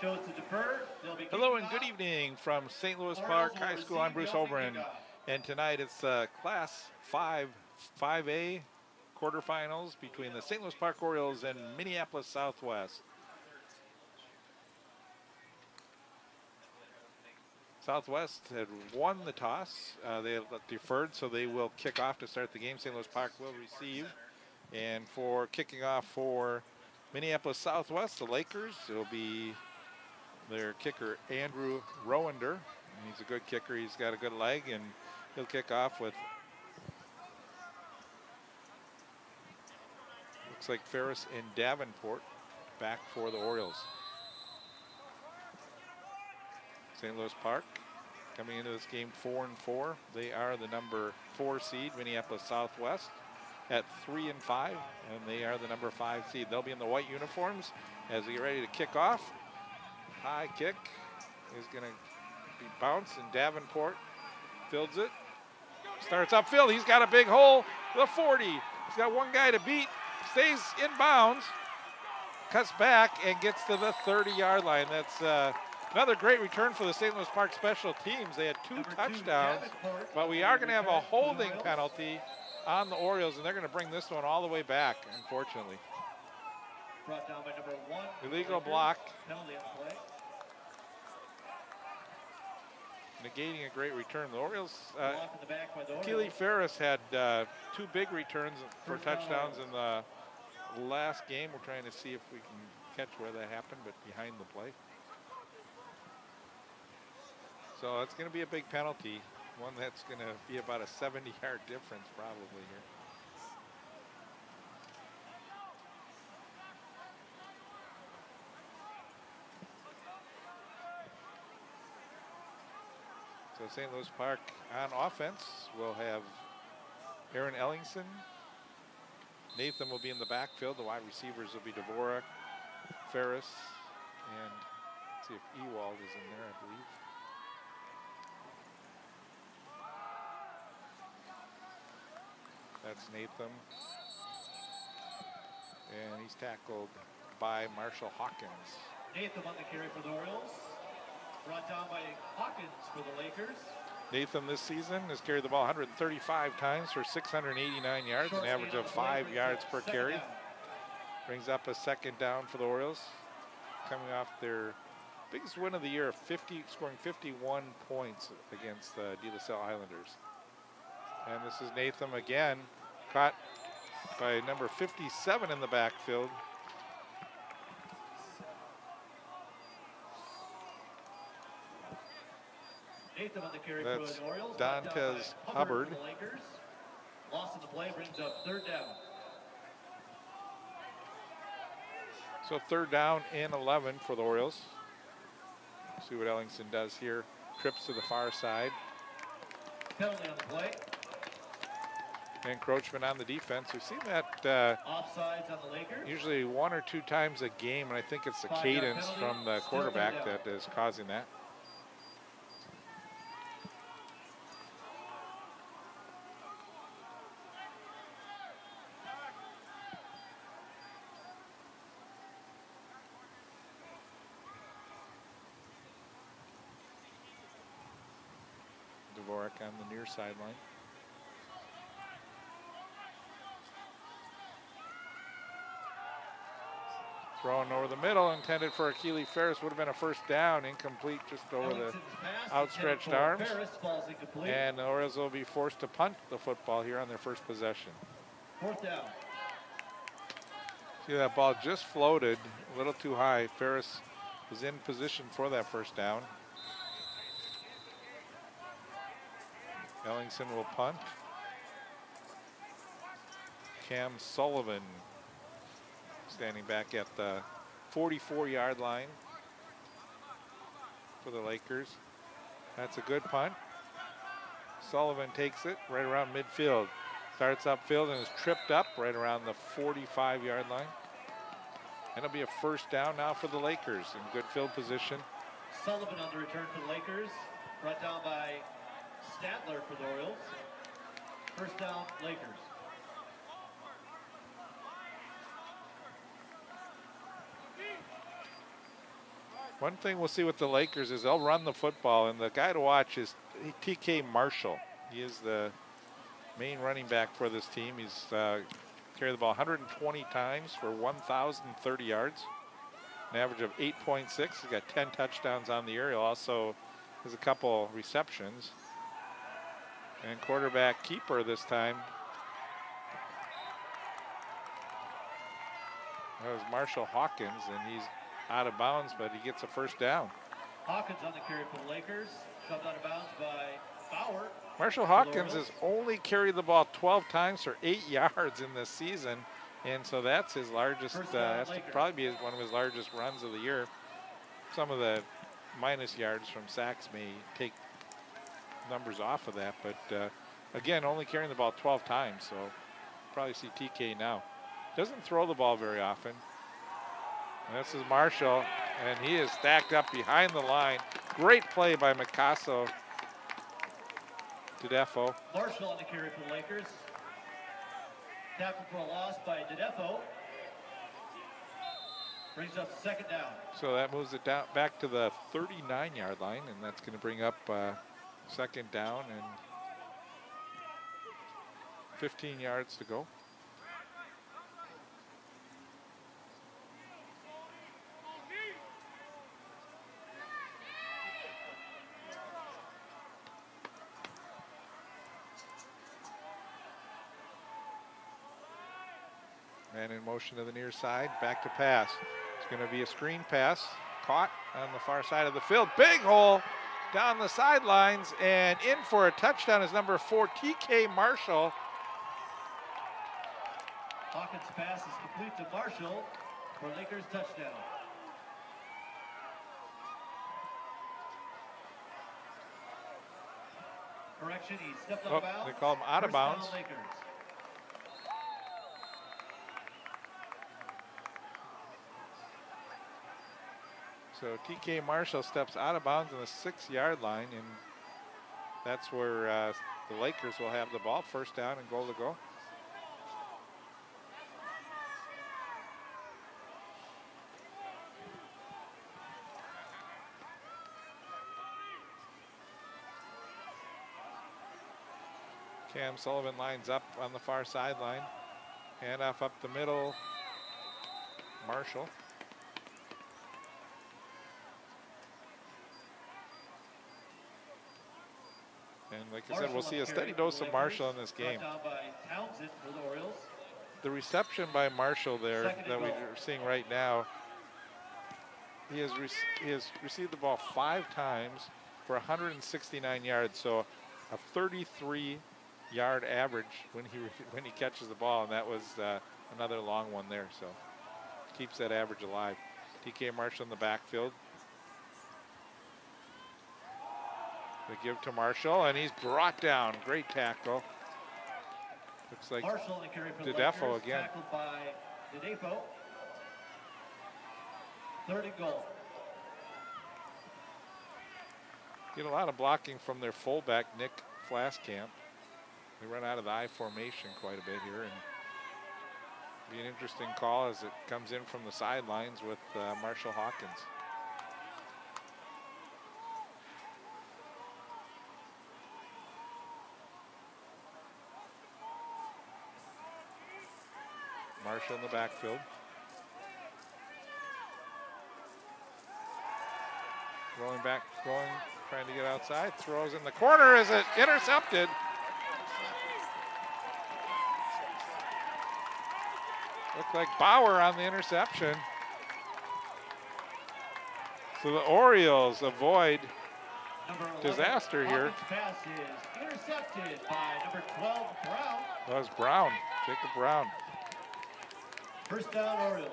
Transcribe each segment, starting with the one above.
chose to defer. Hello and good evening from St. Louis Park High School. I'm Bruce Oberon, and tonight it's Class 5A quarterfinals between the St. Louis Park Orioles and Minneapolis Southwest. Southwest had won the toss. They had deferred, so they will kick off to start the game. St. Louis Park will receive. And for kicking off for Minneapolis Southwest, the Lakers, it'll be their kicker, Andrew Rowender. He's a good kicker. He's got a good leg, and he'll kick off with, looks like Ferris and Davenport back for the Orioles. St. Louis Park coming into this game 4-4. They are the number 4 seed, Minneapolis Southwest at 3-5, and they are the number 5 seed. They'll be in the white uniforms as they get ready to kick off. High kick is going to be bounced, and Davenport fields it. Starts upfield. He's got a big hole. The 40. He's got one guy to beat. Stays in bounds. Cuts back and gets to the 30-yard line. That's another great return for the St. Louis Park special teams. They had 2 touchdowns, but we are going to have a holding penalty on the Orioles, and they're going to bring this one all the way back, unfortunately. Brought down by number 1. Illegal block. Penalty on play. Negating a great return. The Orioles, Block in the back by the Orioles. Keely Ferris had 2 big returns for touchdowns in the last game. We're trying to see if we can catch where that happened, but behind the play. So it's going to be a big penalty, one that's going to be about a 70-yard difference probably here. So St. Louis Park on offense will have Aaron Ellingson. Nathan will be in the backfield. The wide receivers will be Dvorak, Ferris, and let's see if Ewald is in there, I believe. That's Nathan. And he's tackled by Marshall Hawkins. Nathan on the carry for the Orioles. Brought down by Hawkins for the Lakers. Nathan this season has carried the ball 135 times for 689 yards, an average of 5 yards per carry. Brings up a second down for the Orioles, coming off their biggest win of the year, scoring 51 points against the De La Salle Islanders. And this is Nathan again, caught by number 57 in the backfield. Nathan on the carry That's for the Orioles. Dantes Hubbard. For the Lakers. Loss in the play brings up 3rd down. So 3rd down and 11 for the Orioles. See what Ellingson does here. Trips to the far side. Penalty on the play. Encroachment on the defense. We've seen that Offsides on the Lakers. usually 1 or 2 times a game, and I think it's the 5-yard cadence penalty. from the Still quarterback 3rd down. that is causing that. Dvorak on the near sideline. Throwing over the middle, intended for Keely Ferris, would have been a 1st down, incomplete just over the Ellington's pass outstretched intended for arms. Ferris, falls incomplete. And the Orioles will be forced to punt the football here on their first possession. 4th down. See, that ball just floated a little too high. Ferris was in position for that 1st down. Ellingson will punt. Cam Sullivan standing back at the 44-yard line for the Lakers. That's a good punt. Sullivan takes it right around midfield. Starts upfield and is tripped up right around the 45-yard line. And it'll be a 1st down now for the Lakers in good field position. Sullivan on the return for the Lakers. Brought down by Statler for the Orioles. 1st down, Lakers. One thing we'll see with the Lakers is they'll run the football, and the guy to watch is TK Marshall. He is the main running back for this team. He's carried the ball 120 times for 1,030 yards, an average of 8.6. He's got 10 touchdowns on the aerial. Also has a couple receptions. And quarterback keeper this time. That was Marshall Hawkins, and he's out of bounds, but he gets a first down. Hawkins on the carry for the Lakers. Shoved out of bounds by Bauer. Marshall Hawkins has only carried the ball 12 times for 8 yards in this season, and so that's his largest, that's probably be one of his largest runs of the year. Some of the minus yards from sacks may take numbers off of that, but again, only carrying the ball 12 times, so probably see TK now. Doesn't throw the ball very often. And this is Marshall, and he is stacked up behind the line. Great play by Mikaso Tedefo. Marshall on the carry for the Lakers. Tackled for a loss by Tedefo. Brings up second down. So that moves it down back to the 39-yard line, and that's going to bring up second down and 15 yards to go. Man in motion to the near side, back to pass. It's going to be a screen pass, caught on the far side of the field. Big hole down the sidelines, and in for a touchdown is number 4, TK Marshall. Hawkins' pass is complete to Marshall for Lakers touchdown. Correction, he stepped out of bounds. They call him out of bounds. Lakers. So TK Marshall steps out of bounds on the 6-yard line, and that's where the Lakers will have the ball. First down and goal to go. Cam Sullivan lines up on the far sideline. Handoff up the middle. Marshall. And like I said, we'll see a steady dose of Marshall in this game. The reception by Marshall there that we're seeing right now, he has received the ball 5 times for 169 yards, so a 33-yard average when he catches the ball, and that was another long one there, so keeps that average alive. TK Marshall in the backfield. They give to Marshall, and he's brought down. Great tackle. Looks like Tedefo again. Tackled by Tedefo. 3rd and goal. Get a lot of blocking from their fullback, Nick Flaskamp. They run out of the I formation quite a bit here, and be an interesting call as it comes in from the sidelines with Marshall Hawkins. Marshall in the backfield. Rolling back, trying to get outside. Throws in the corner. Is it intercepted? Looked like Bauer on the interception. So the Orioles avoid disaster here. Pass is intercepted by number 12, Brown. That was Brown, Jacob Brown. First down, Orioles.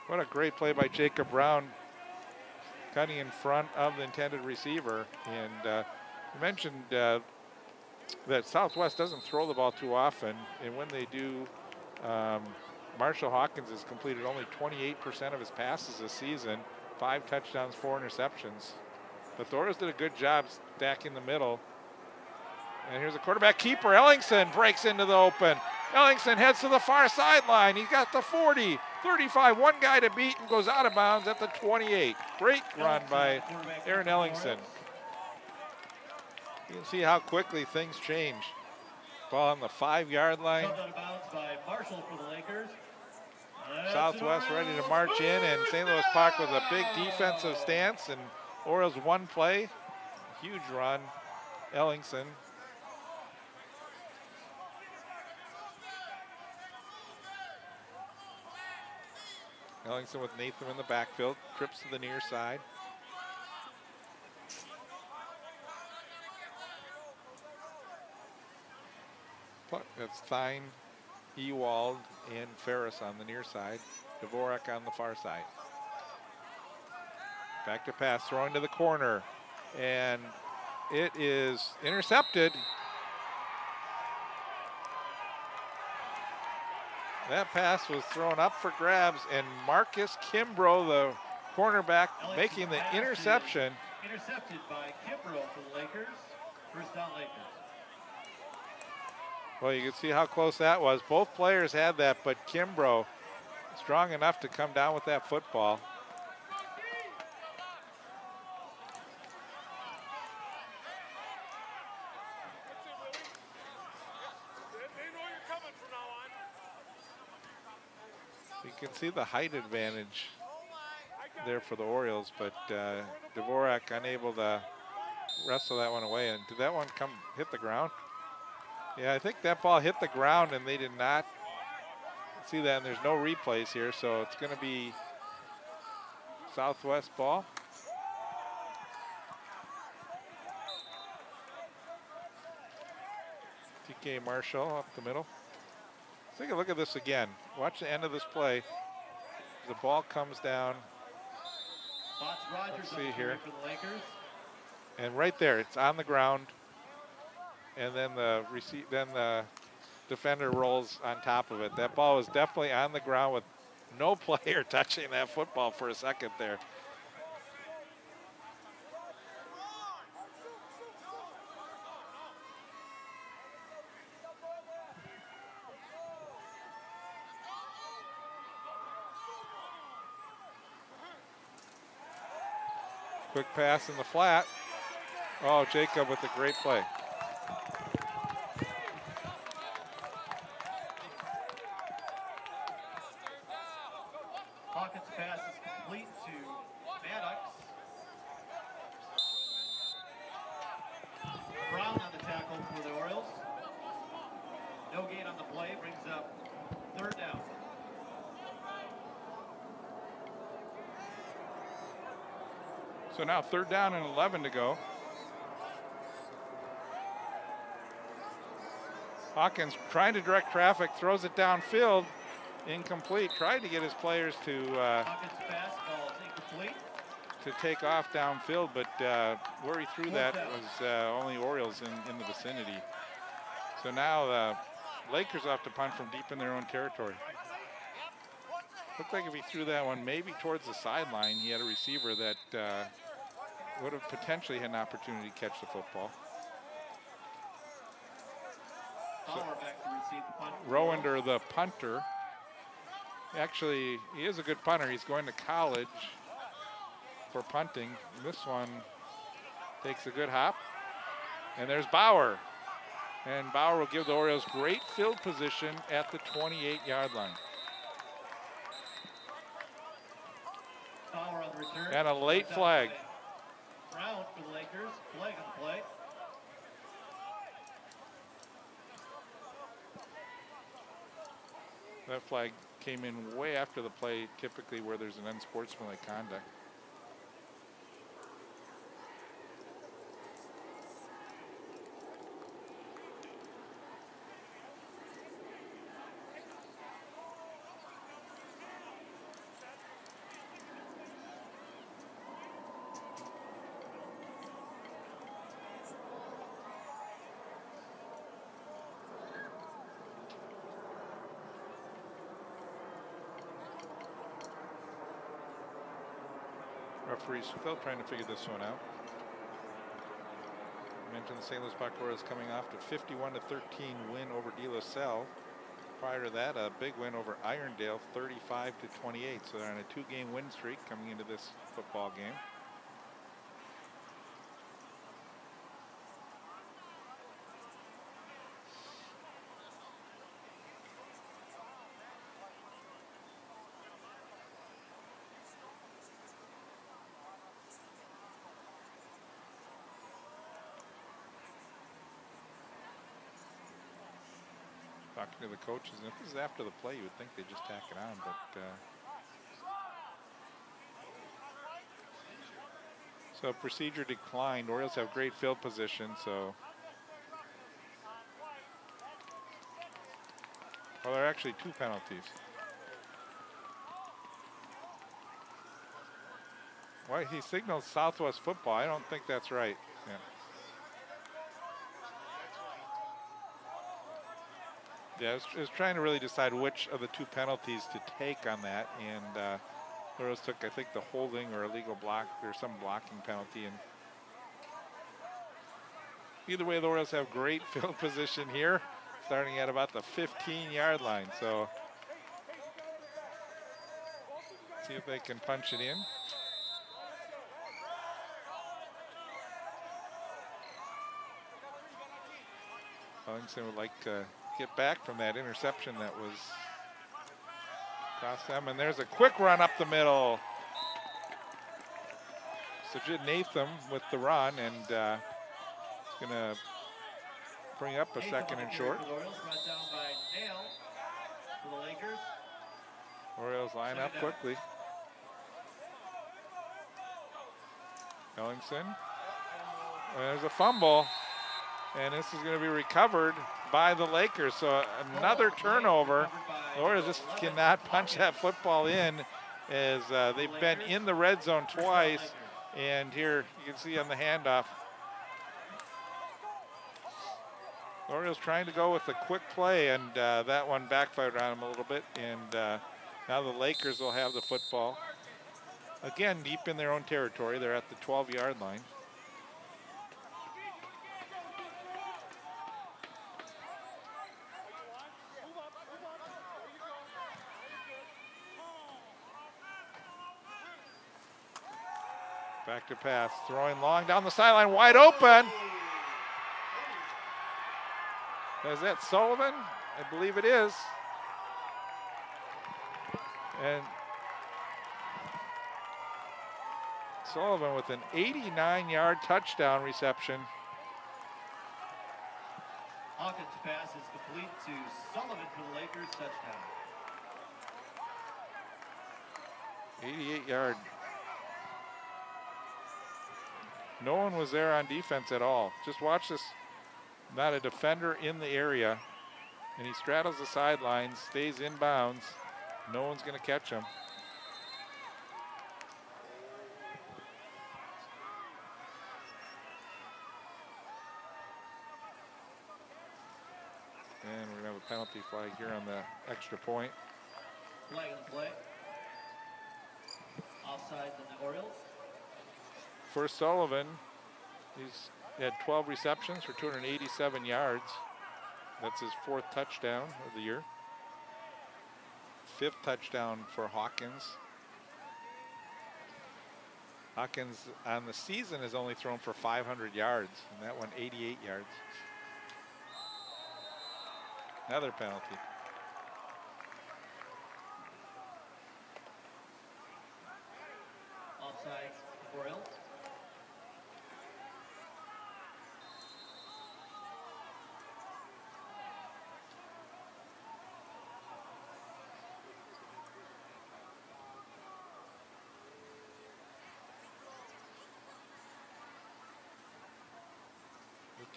What a great play by Jacob Brown, cutting in front of the intended receiver. And you mentioned that Southwest doesn't throw the ball too often, and when they do, Marshall Hawkins has completed only 28% of his passes this season, 5 touchdowns, 4 interceptions. But the Orioles did a good job stacking the middle. And here's a quarterback keeper. Ellingson breaks into the open. Ellingson heads to the far sideline. He's got the 40, 35, one guy to beat and goes out of bounds at the 28. Great run by Aaron Ellingson. You can see how quickly things change. Ball on the 5-yard line. Out of bounds by Marshall for the Lakers. Southwest ready to march in, and St. Louis Park with a big defensive stance, and Orioles one play. Huge run. Ellingson. Ellingson with Nathan in the backfield, trips to the near side. That's Thine, Ewald, and Ferris on the near side. Dvorak on the far side. Back to pass, throwing to the corner, and it is intercepted. That pass was thrown up for grabs, and Marcus Kimbrough, the cornerback, making the interception. Intercepted by Kimbrough for the Lakers. First down, Lakers. Well, you can see how close that was. Both players had that, but Kimbrough strong enough to come down with that football. You can see the height advantage there for the Orioles, but Dvorak unable to wrestle that one away. And did that one hit the ground? Yeah, I think that ball hit the ground and they did not see that, and there's no replays here, so it's going to be Southwest ball. TK Marshall up the middle. Let's take a look at this again. Watch the end of this play. The ball comes down. Let's see here. For the Lakers. And right there, it's on the ground. And then the defender rolls on top of it. That ball was definitely on the ground with no player touching that football for a second there. Quick pass in the flat. Oh, Jacob with a great play. Hawkins' pass is complete to Maddox. Brown on the tackle for the Orioles. No gain on the play, brings up third down. So now 3rd down and 11 to go. Hawkins trying to direct traffic, throws it downfield, incomplete. Tried to get his players to Hawkins' pass ball is incomplete. To take off downfield, but where he threw that was only Orioles in the vicinity. So now the Lakers have to punt from deep in their own territory. Looked like if he threw that one maybe towards the sideline, he had a receiver that would have potentially had an opportunity to catch the football. Back to receive the punt. Rowander, the punter. Actually, he is a good punter. He's going to college for punting. This one takes a good hop. And there's Bauer. And Bauer will give the Orioles great field position at the 28-yard line. Bauer on the return. And a late flag. Brown for the Lakers. Flag on the play. That flag came in way after the play, typically where there's an unsportsmanlike conduct. Referees still trying to figure this one out. I mentioned the St. Louis Park Orioles coming off to 51-13 win over De La Salle. prior to that, a big win over Irondale, 35-28. So they're on a 2-game win streak coming into this football game. Talking to the coaches, and if this is after the play, you would think they just tack it on, but so procedure declined. Orioles have great field position, so well, there are actually 2 penalties. Why he signals Southwest football? I don't think that's right. Yeah. Yeah, I was trying to really decide which of the 2 penalties to take on that, and the Orioles took, I think, the holding or illegal block or some blocking penalty. And either way, the Orioles have great field position here, starting at about the 15-yard line. So see if they can punch it in. Ellingson would like to get back from that interception that was across them. And there's a quick run up the middle. Sajid Natham with the run, and he's going to bring up a second and short. Orioles line up quickly. Ellingson. There's a fumble, and this is going to be recovered by the Lakers. So another turnover. The Orioles just cannot punch that football in, as they've been in the red zone twice. And here you can see on the handoff, the Orioles trying to go with a quick play, and that one backfired on them a little bit. And now the Lakers will have the football. Again, deep in their own territory. They're at the 12-yard line. Back to pass, throwing long down the sideline, wide open. Is that Sullivan? I believe it is. And Sullivan with an 89-yard touchdown reception. Hawkins' pass is complete to Sullivan for the Lakers, touchdown. 88-yard. No one was there on defense at all. Just watch this. Not a defender in the area. And he straddles the sidelines, stays in bounds. No one's going to catch him. And we're going to have a penalty flag here on the extra point. Flag on the play. Offside on the Orioles. For Sullivan, he's had 12 receptions for 287 yards. That's his 4th touchdown of the year. 5th touchdown for Hawkins. Hawkins on the season has only thrown for 500 yards, and that one 88 yards. Another penalty. Offsides, Orioles.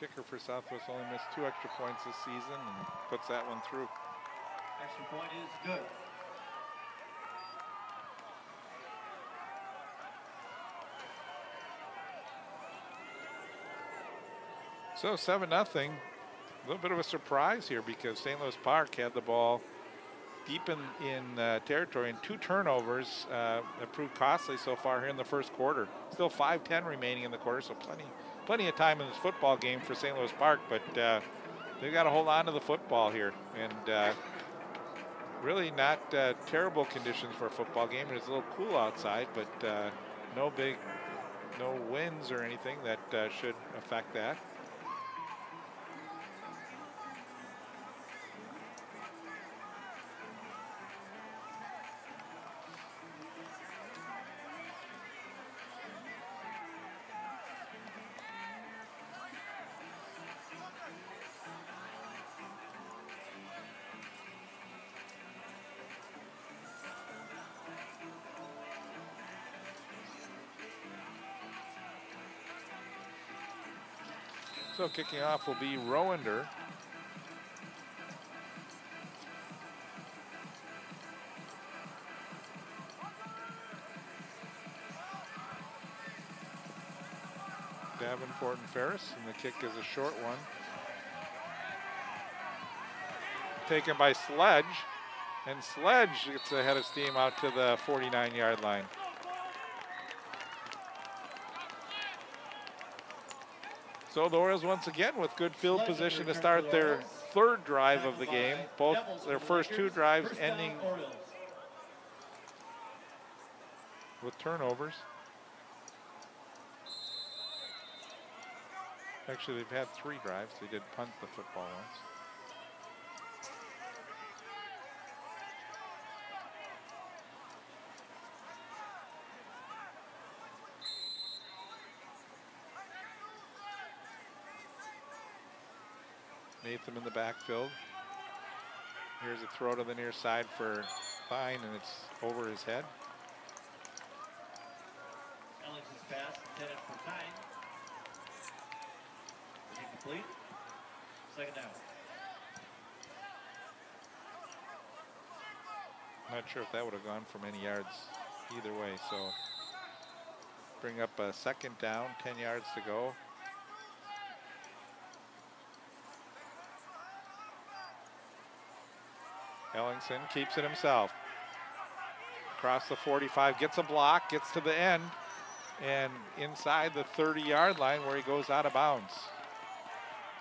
Kicker for Southwest only missed 2 extra points this season and puts that one through. Extra point is good. So 7-0. A little bit of a surprise here because St. Louis Park had the ball deep in territory, and 2 turnovers that proved costly so far here in the first quarter. Still 5:10 remaining in the quarter, so plenty of time in this football game for St. Louis Park, but they've got to hold on to the football here. And Really not terrible conditions for a football game. It's a little cool outside, but no winds or anything that should affect that. So kicking off will be Rowander. Davenport and Ferris, and the kick is a short one. Taken by Sledge, and Sledge gets a head of steam out to the 49-yard line. So the Orioles once again with good field position to start their third drive of the game. Both their first two drives ending with turnovers. Actually, they've had 3 drives. They did punt the football once. Natham in the backfield. Here's a throw to the near side for Fine, and it's over his head. Ellington's pass intended for Fine. Incomplete. Second down. Not sure if that would have gone for many yards either way, so bring up a second down, 10 yards to go. Ellingson keeps it himself. Across the 45, gets a block, gets to the end, and inside the 30-yard line where he goes out of bounds.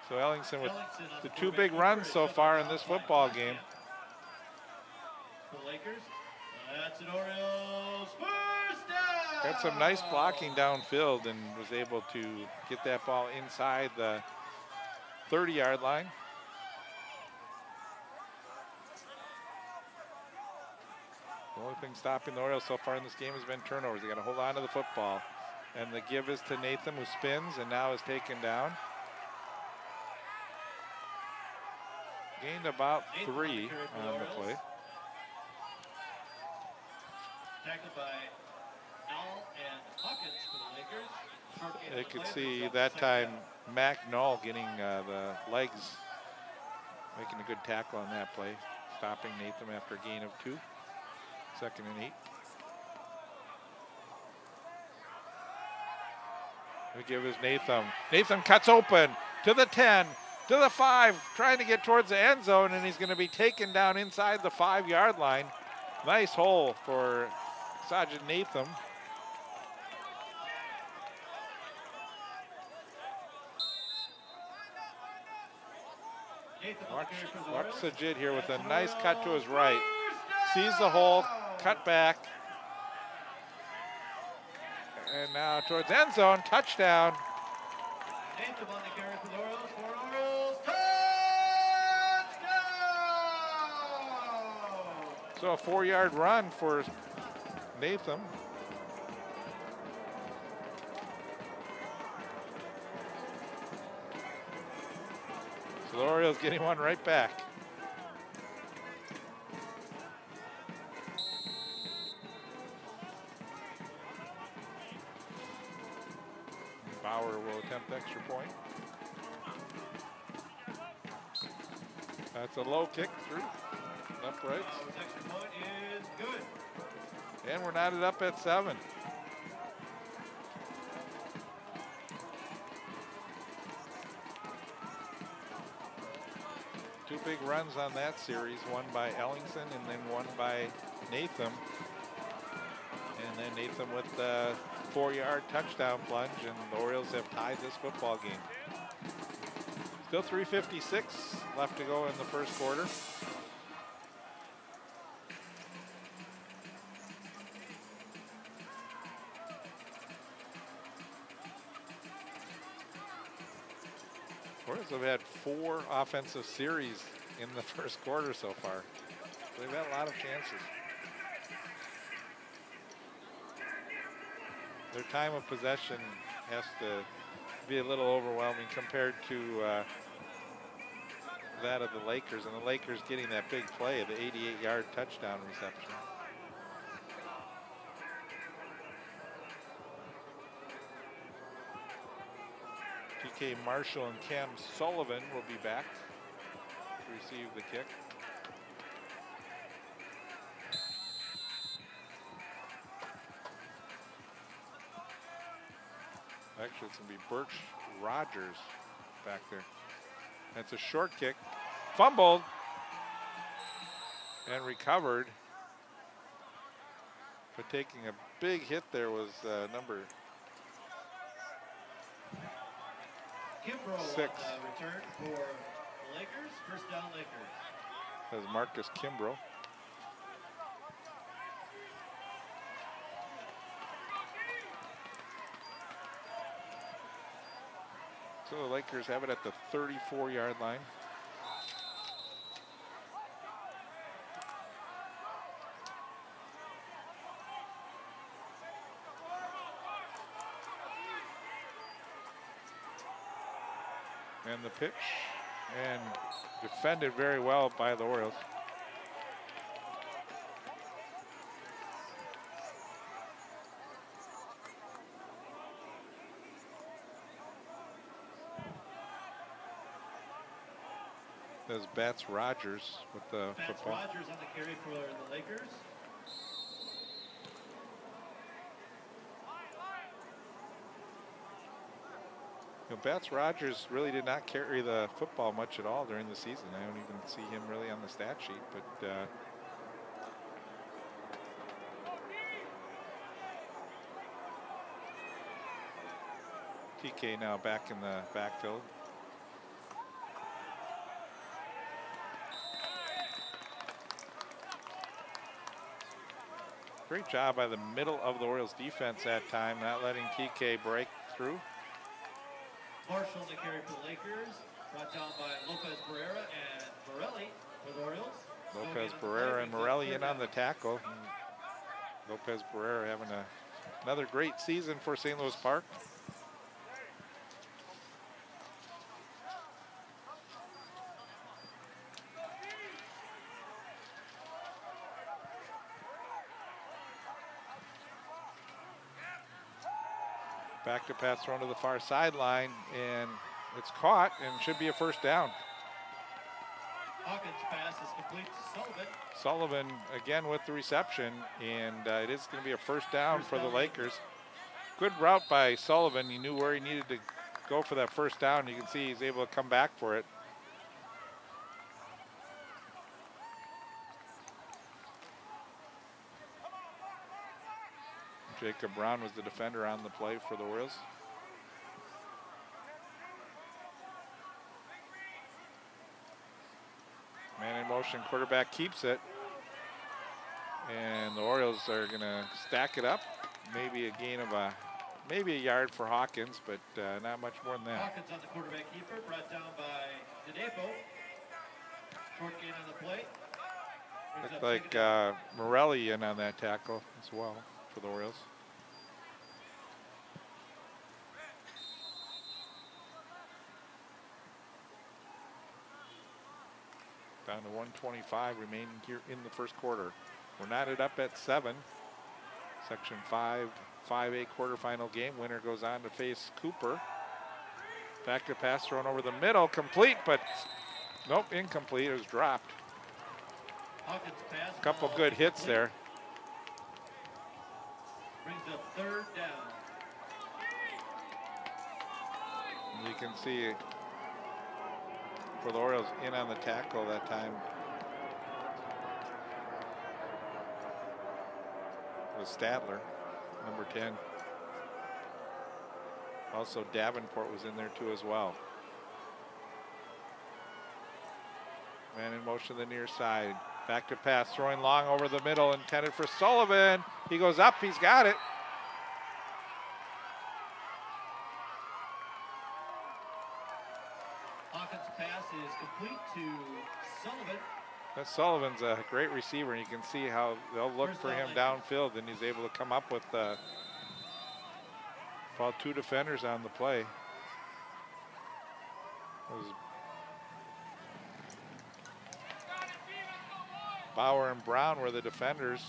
So Ellingson with the 2 big runs so far in this football game. The Lakers, that's an Orioles first down. Got some nice blocking downfield and was able to get that ball inside the 30-yard line. The only thing stopping the Orioles so far in this game has been turnovers. They got to hold on to the football. And the give is to Natham, who spins and now is taken down. Gained about 3 on the play. Tackled by Knoll and Hawkins for the Lakers. They could see that time Mac Knoll getting the legs, making a good tackle on that play, stopping Natham after a gain of 2. Second and 8. The give is Natham. Natham cuts open to the 10, to the 5, trying to get towards the end zone, and he's going to be taken down inside the 5-yard line. Nice hole for Sergeant Natham. Mark Sajid here with a nice cut to his right. Sees the hole, cut back. And now towards end zone, touchdown. Natham on the carry for the Orioles. For Orioles, touchdown! So a 4-yard run for Natham. So the Orioles getting one right back. Bauer will attempt extra point. That's a low kick through. Uprights. Bauer's extra point is good. And we're knotted up at 7. Two big runs on that series, one by Ellingson and then one by Natham. And then Natham with the 4-yard touchdown plunge, and the Orioles have tied this football game. Still 3:56 left to go in the first quarter. Orioles have had 4 offensive series in the first quarter so far. They've had a lot of chances. Their time of possession has to be a little overwhelming compared to that of the Lakers, and the Lakers getting that big play, the 88-yard touchdown reception. TK Marshall and Cam Sullivan will be back to receive the kick. Actually, it's going to be Birch Rogers back there. That's a short kick. Fumbled and recovered. But taking a big hit there was number Kimbrough 6. Return for the Lakers. First down, Lakers. That's Marcus Kimbrough. So the Lakers have it at the 34-yard line. And the pitch, and defended very well by the Orioles. There's Bats Rogers with the football. Rogers on the carry for the Lakers. You know, Bats Rogers really did not carry the football much at all during the season. I don't even see him really on the stat sheet, but TK now back in the backfield. Great job by the middle of the Orioles defense that time, not letting TK break through. Marshall the carry for the Lakers, brought down by Lopez Barrera and Morelli for the Orioles. Lopez Barrera and Morelli in on the tackle. Lopez Barrera having another great season for St. Louis Park. Back to pass thrown to the far sideline, and it's caught and should be a first down. Hawkins' pass is complete to Sullivan. Sullivan again with the reception, and it is going to be a first down for the Lakers. Good route by Sullivan. He knew where he needed to go for that first down. You can see he's able to come back for it. Jacob Brown was the defender on the play for the Orioles. Man in motion, quarterback keeps it. And the Orioles are gonna stack it up. Maybe a gain of maybe a yard for Hawkins, but not much more than that. Hawkins on the quarterback keeper, brought down by Dedepo. Short gain on the play. Looks like Morelli in on that tackle as well for the Orioles. Down to 1:25 remaining here in the first quarter. We're knotted up at 7. Section 5, 5A quarterfinal game. Winner goes on to face Cooper. Back to pass thrown over the middle, complete, but nope, incomplete. It was dropped. Hawkins pass. A couple good hits there. Brings up third down. And you can see for the Orioles in on the tackle that time was Stadler, number 10. Also Davenport was in there too as well. Man in motion the near side. Back to pass, throwing long over the middle, intended for Sullivan. He goes up, he's got it. Hawkins' pass is complete to Sullivan. That Sullivan's a great receiver, and you can see how they'll look for him downfield, and he's able to come up with about 2 defenders on the play. Bauer and Brown were the defenders.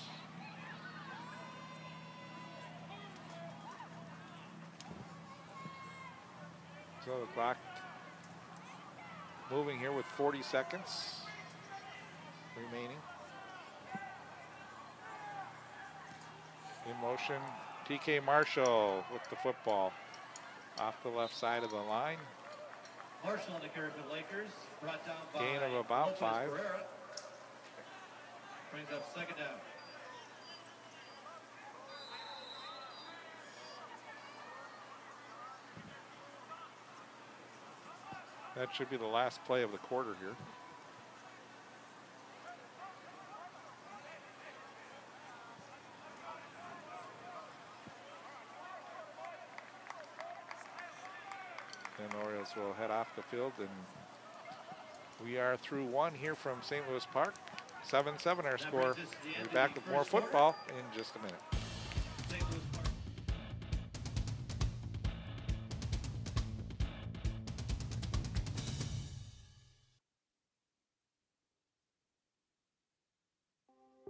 So the clock moving here with 40 seconds remaining. In motion, TK Marshall with the football off the left side of the line. Marshall on the carry for the Lakers, brought down by gain of about Lopez 5. Pereira. Brings up second down. That should be the last play of the quarter here. And the Orioles will head off the field, and we are through one here from St. Louis Park. 7-7 our score. We'll be back with more football in just a minute. St. Louis Park.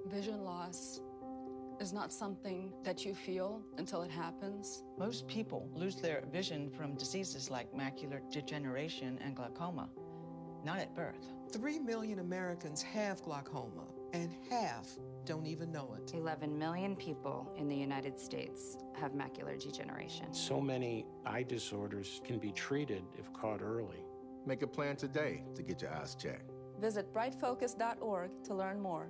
Vision loss is not something that you feel until it happens. Most people lose their vision from diseases like macular degeneration and glaucoma, not at birth. 3 million Americans have glaucoma, and half don't even know it. 11 million people in the United States have macular degeneration. So many eye disorders can be treated if caught early. Make a plan today to get your eyes checked. Visit brightfocus.org to learn more.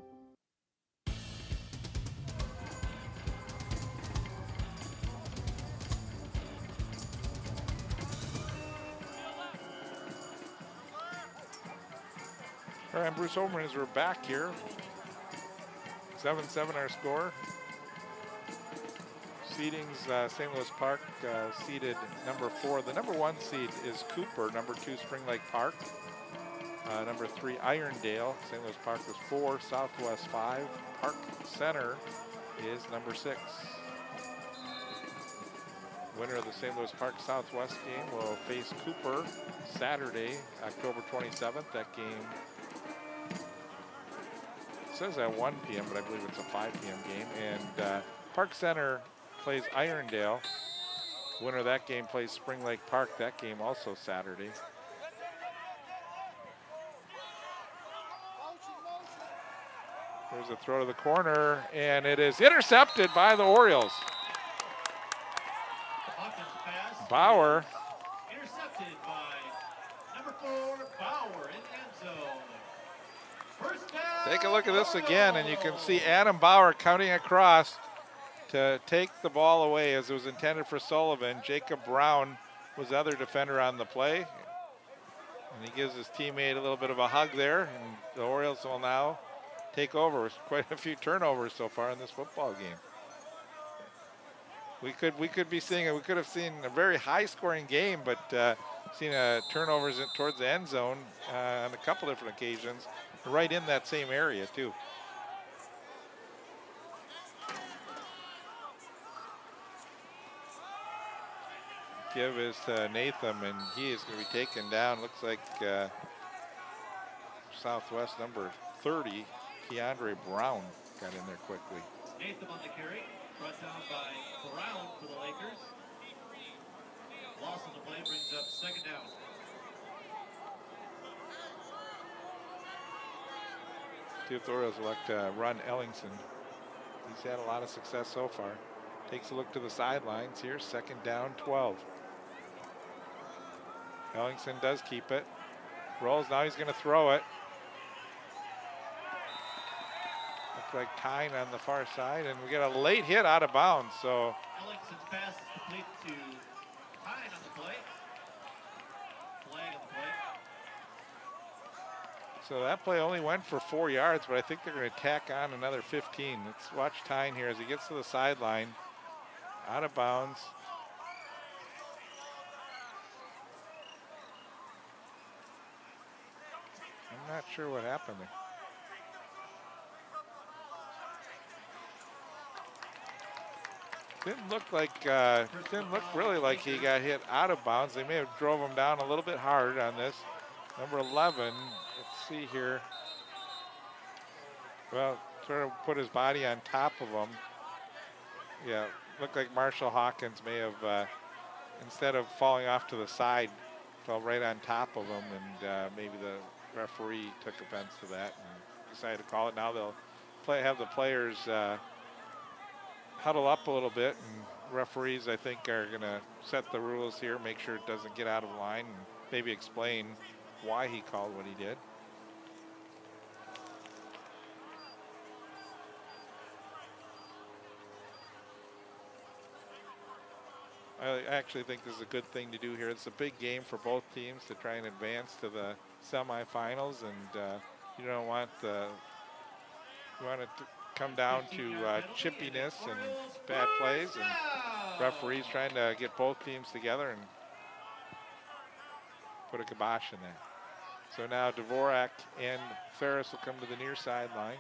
All right, I'm Bruce Overman as we're back here. 7-7 our score. Seedings, St. Louis Park seeded number 4. The number 1 seed is Cooper. Number 2, Spring Lake Park. Number 3, Irondale. St. Louis Park is 4. Southwest 5. Park Center is number 6. Winner of the St. Louis Park Southwest game will face Cooper Saturday, October 27th. That game says at 1 p.m., but I believe it's a 5 p.m. game. And Park Center plays Irondale. Winner of that game plays Spring Lake Park. That game also Saturday. There's a throw to the corner, and it is intercepted by the Orioles. Bauer. Intercepted by number 4, Bauer in the end zone. First down. Take a look at this again, and you can see Adam Bauer counting across to take the ball away as it was intended for Sullivan. Jacob Brown was the other defender on the play. And he gives his teammate a little bit of a hug there, and the Orioles will now take over. Quite a few turnovers so far in this football game. We could be seeing it. We could have seen a very high-scoring game, but seen turnovers towards the end zone on a couple different occasions, right in that same area too. Give is to Natham, and he is going to be taken down. Looks like Southwest number 30, Keandre Brown, got in there quickly. Natham on the carry. Brought down by Brown for the Lakers. Loss on the play brings up second down. See if the Orioles elect run Ellingson. He's had a lot of success so far. Takes a look to the sidelines here. Second down, 12. Ellingson does keep it. Rolls, now he's going to throw it. Like Kine on the far side, and we get a late hit out of bounds. So Ellingson's pass is complete to Kine on the play. Flag on the play. So that play only went for 4 yards, but I think they're going to tack on another 15. Let's watch Tyne here as he gets to the sideline, out of bounds. sure what happened there. Didn't look really like he got hit out of bounds. They may have drove him down a little bit hard on this. Number 11, let's see here. Well, sort of put his body on top of him. Yeah, looked like Marshall Hawkins may have, instead of falling off to the side, fell right on top of him, and maybe the referee took offense to that and decided to call it. Now they'll have the players huddle up a little bit, and referees, I think, are going to set the rules here, make sure it doesn't get out of line, and maybe explain why he called what he did. I actually think this is a good thing to do here. It's a big game for both teams to try and advance to the semifinals, and you don't want you want it to come down to chippiness and bad plays, and referees trying to get both teams together and put a kibosh in that. So now Dvorak and Ferris will come to the near sideline.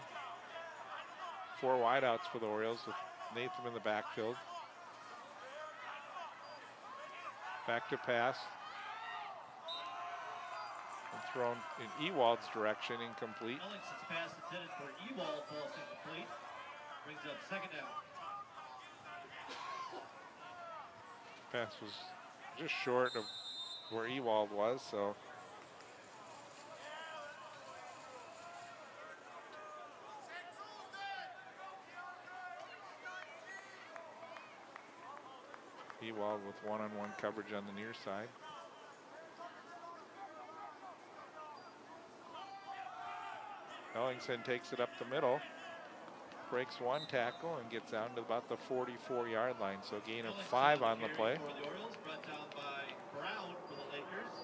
4 wideouts for the Orioles with Nathan in the backfield. Back to pass. And thrown in Ewald's direction, incomplete. Ellingson's pass intended for Ewald falls incomplete. Brings up second down. Pass was just short of where Ewald was, so. Ewald with one-on-one coverage on the near side. Ellingson takes it up the middle, breaks 1 tackle, and gets down to about the 44-yard line. So a gain of 5 on the play. For the Orioles, brought down by Brown for the Lakers.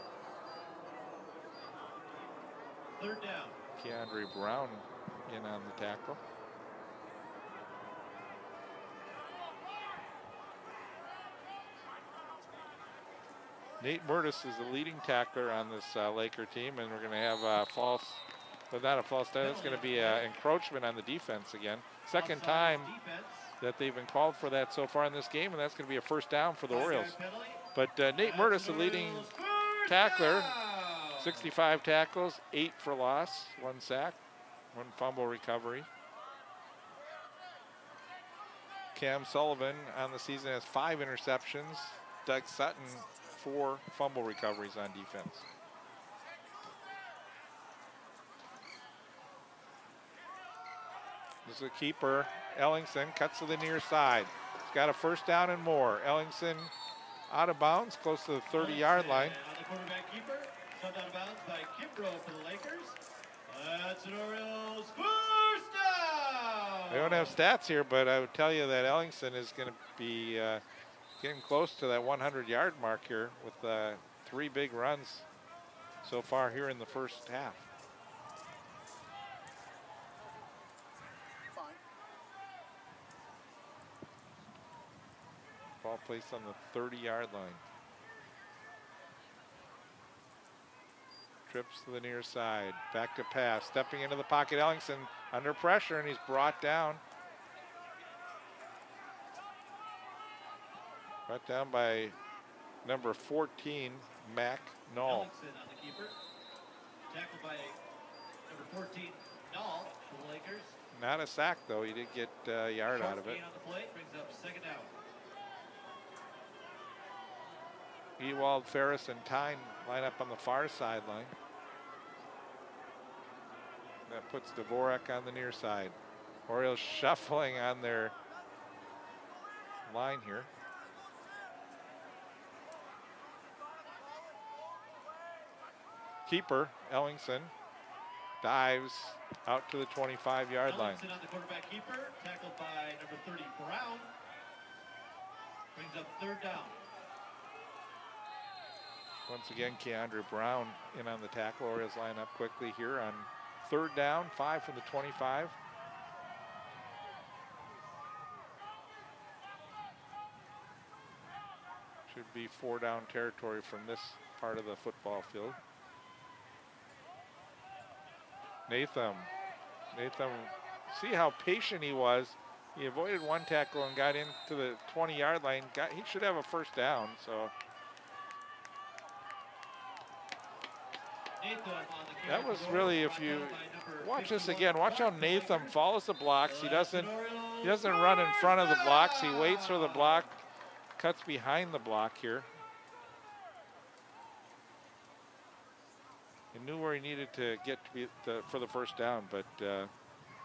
Third down. Keandre Brown in on the tackle. Nate Murtis is the leading tackler on this Laker team, and we're going to have false, but not a false start. It's going to be encroachment on the defense again. Second time that they've been called for that so far in this game, and that's going to be a first down for the Orioles. But Nate Murtis, the leading tackler, 65 tackles, 8 for loss, 1 sack, 1 fumble recovery. Cam Sullivan on the season has 5 interceptions. Doug Sutton, 4 fumble recoveries on defense. This is a keeper. Ellingson cuts to the near side. He's got a first down and more. Ellingson out of bounds, close to the 30-yard line. On the quarterback keeper, subbed out of bounds by Kimbrough for the Lakers. That's an Orioles first down. I don't have stats here, but I would tell you that Ellingson is going to be getting close to that 100-yard mark here with 3 big runs so far here in the first half. Ball placed on the 30-yard line. Trips to the near side, back to pass, stepping into the pocket. Ellingson under pressure, and he's brought down. Brought down by number 14, Mac Knoll. Ellingson on the keeper. Tackled by number 14, Knoll for the Lakers. Not a sack, though. He did get a yard out of it. Gain on the play, brings up second down. Ewald, Ferris, and Tyne line up on the far sideline. That puts Dvorak on the near side. Orioles shuffling on their line here. Keeper, Ellingson, dives out to the 25-yard line. Ellingson on the quarterback keeper, tackled by number 30, Brown. Brings up third down. Once again, Keandre Brown in on the tackle. Orioles line up quickly here on third down, 5 from the 25. Should be 4 down territory from this part of the football field. Natham, see how patient he was. He avoided one tackle and got into the 20-yard line. He should have a first down. So that was really, if you watch this again, watch how Natham follows the blocks. He doesn't run in front of the blocks. He waits for the block, cuts behind the block here. He knew where he needed to get to be for the first down, but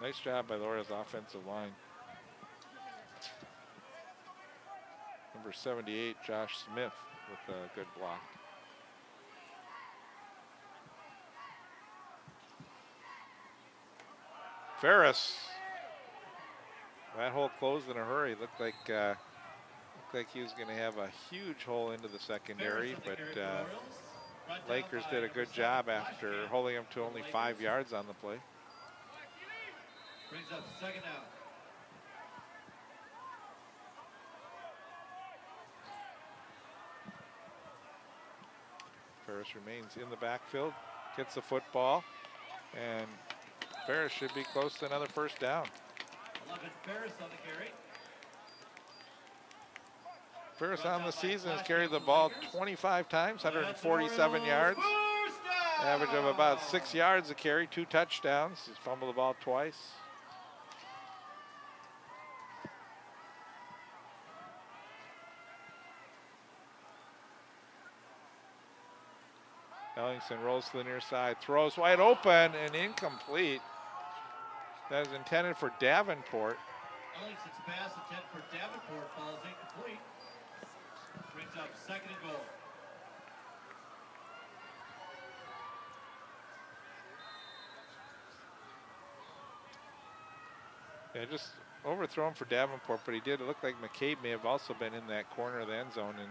nice job by the Orioles offensive line. Number 78, Josh Smith, with a good block. Ferris. That hole closed in a hurry. Looked like he was going to have a huge hole into the secondary, but Lakers did a good job after holding him to only 5 yards on the play. Brings up second down. Ferris remains in the backfield, gets the football, and Ferris should be close to another first down. 11 Ferris on the carry. Ferris on the season has carried the ball 25 times, 147 yards. Average of about 6 yards a carry, 2 touchdowns. He's fumbled the ball twice. Ellingson rolls to the near side, throws wide open and incomplete. That is intended for Davenport. Ellingson's pass intended for Davenport falls incomplete. Brings up second and goal. Yeah, just overthrown for Davenport, but he did. It looked like McCabe may have also been in that corner of the end zone. And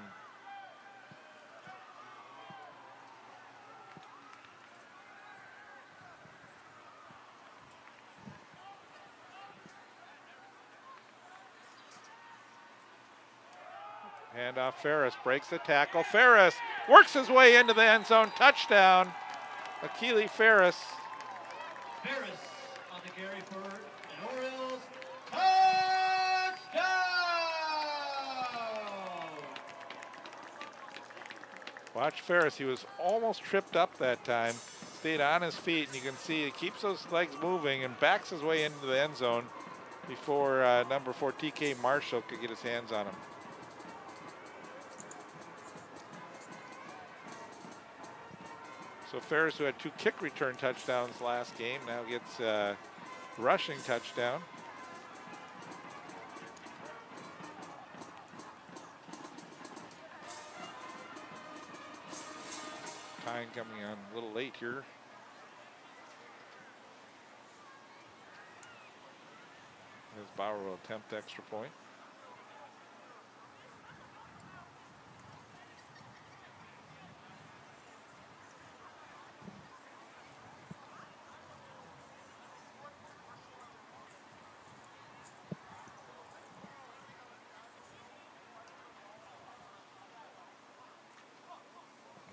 handoff, Ferris breaks the tackle. Ferris works his way into the end zone. Touchdown, Akili Ferris. Ferris on the carry for an Orioles touchdown! Watch Ferris. He was almost tripped up that time. Stayed on his feet, and you can see he keeps those legs moving and backs his way into the end zone before number 4 TK Marshall could get his hands on him. So Ferris, who had 2 kick return touchdowns last game, now gets a rushing touchdown. Time coming on a little late here. As Bauer will attempt the extra point.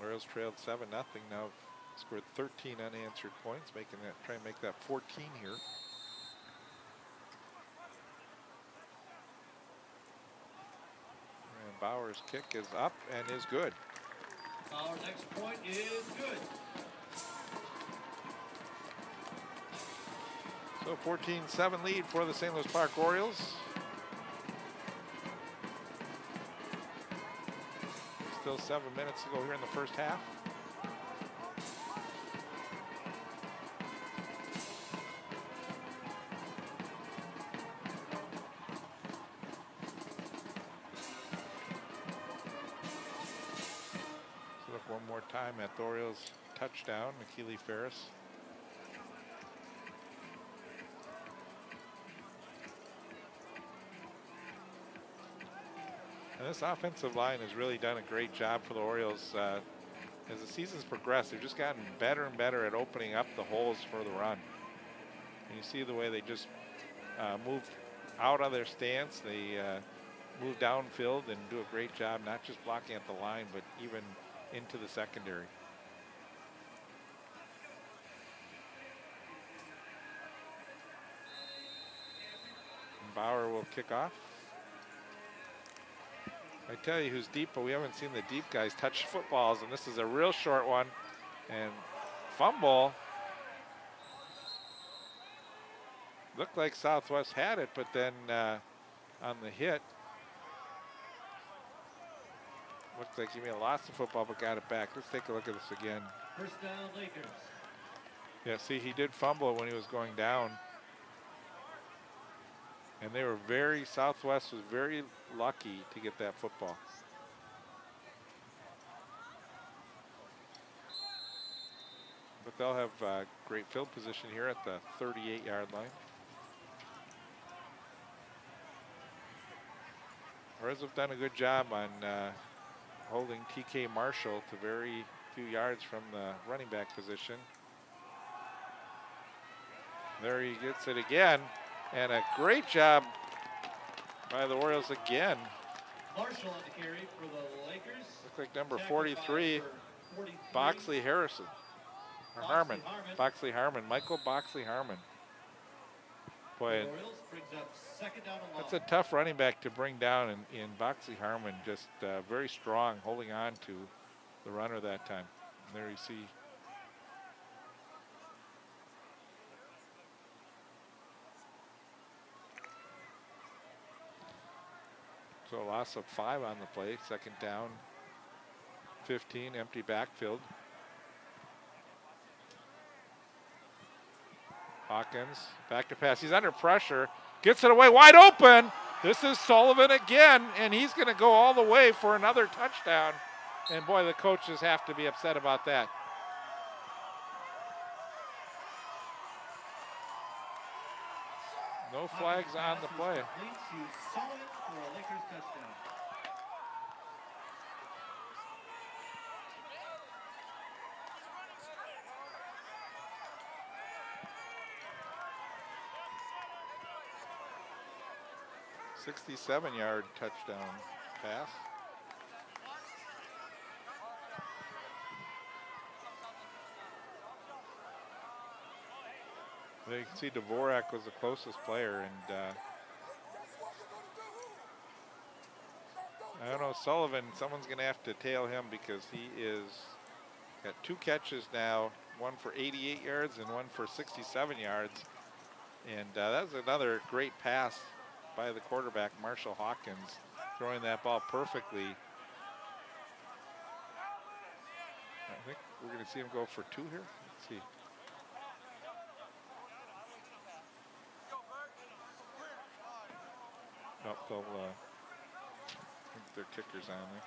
Orioles trailed 7-0, now scored 13 unanswered points, trying to make that 14 here. And Bauer's kick is up and is good. Bauer's next point is good. So 14-7 lead for the St. Louis Park Orioles. Still 7 minutes to go here in the first half. So look one more time at the Orioles touchdown, Akili Ferris. And this offensive line has really done a great job for the Orioles. As the season's progressed, they've just gotten better and better at opening up the holes for the run. And you see the way they just move out of their stance. They move downfield and do a great job, not just blocking at the line, but even into the secondary. Bauer will kick off. I tell you who's deep, but we haven't seen the deep guys touch footballs, and this is a real short one. And fumble. Looked like Southwest had it, but then on the hit, looked like he may have lost the football, but got it back. Let's take a look at this again. First down, Lakers. Yeah, see, he did fumble when he was going down. And they were Southwest was very lucky to get that football. But they'll have great field position here at the 38-yard line. Orioles have done a good job on holding TK Marshall to very few yards from the running back position. There he gets it again, and a great job by the Orioles again. Marshall on the carry for the Lakers. Looks like number 43, Boxley Harrison. Or Harmon. Boxley Harmon. Michael Boxley Harmon. Boy, that's a tough running back to bring down in Boxley Harmon. Just very strong, holding on to the runner that time. And there you see. So a loss of 5 on the play. Second down, 15, empty backfield. Hawkins, back to pass. He's under pressure. Gets it away, wide open. This is Sullivan again, and he's going to go all the way for another touchdown. And boy, the coaches have to be upset about that. No flags on the play. Sullivan for a Lakers touchdown. A 67-yard touchdown pass. There you can see Dvorak was the closest player, and I don't know, Sullivan, someone's going to have to tail him because he is got 2 catches now, one for 88 yards and one for 67 yards. And that was another great pass by the quarterback, Marshall Hawkins, throwing that ball perfectly. I think we're going to see him go for 2 here. Let's see. Oh, they'll, I think their kicker's on there.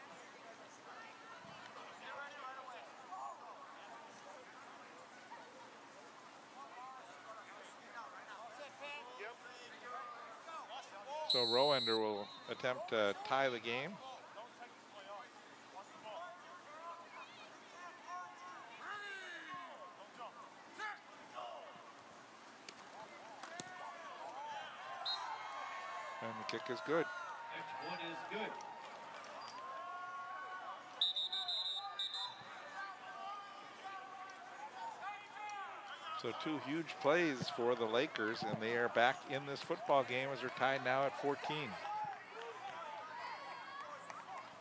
So Rowender will attempt to tie the game. And the kick is good. Next one is good. So 2 huge plays for the Lakers, and they are back in this football game as they're tied now at 14.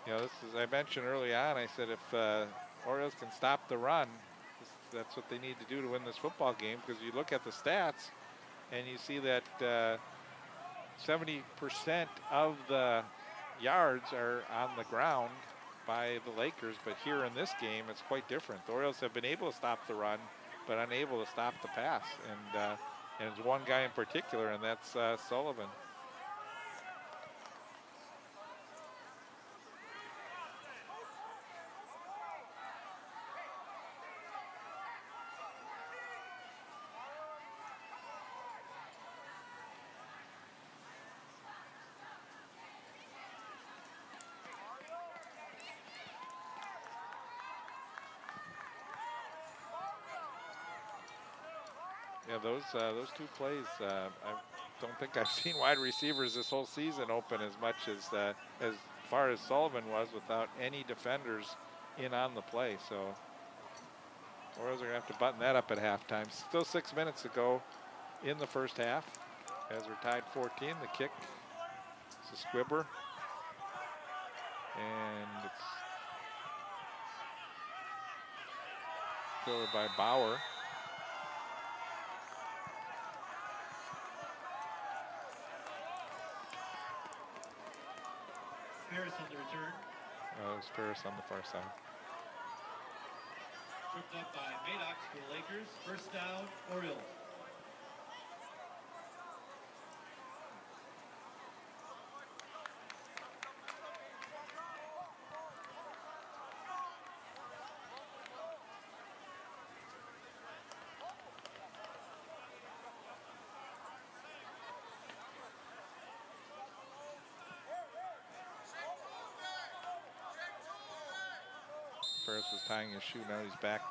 You know, this is, I mentioned early on, I said if Orioles can stop the run, that's what they need to do to win this football game, because you look at the stats and you see that 70% of the yards are on the ground by the Lakers, but here in this game, it's quite different. The Orioles have been able to stop the run, but unable to stop the pass. And it's one guy in particular, and that's Sullivan. Yeah, those 2 plays, I don't think I've seen wide receivers this whole season open as much as far as Sullivan was without any defenders in on the play. So Orioles are going to have to button that up at halftime. Still 6 minutes to go in the first half. as we're tied 14. The kick is a squibber. And it's fielded by Bauer. Ferris on the return. It was Ferris on the far side. Tripped up by Maddox for the Lakers. First down, Orioles. Ferris was tying his shoe. Now he's back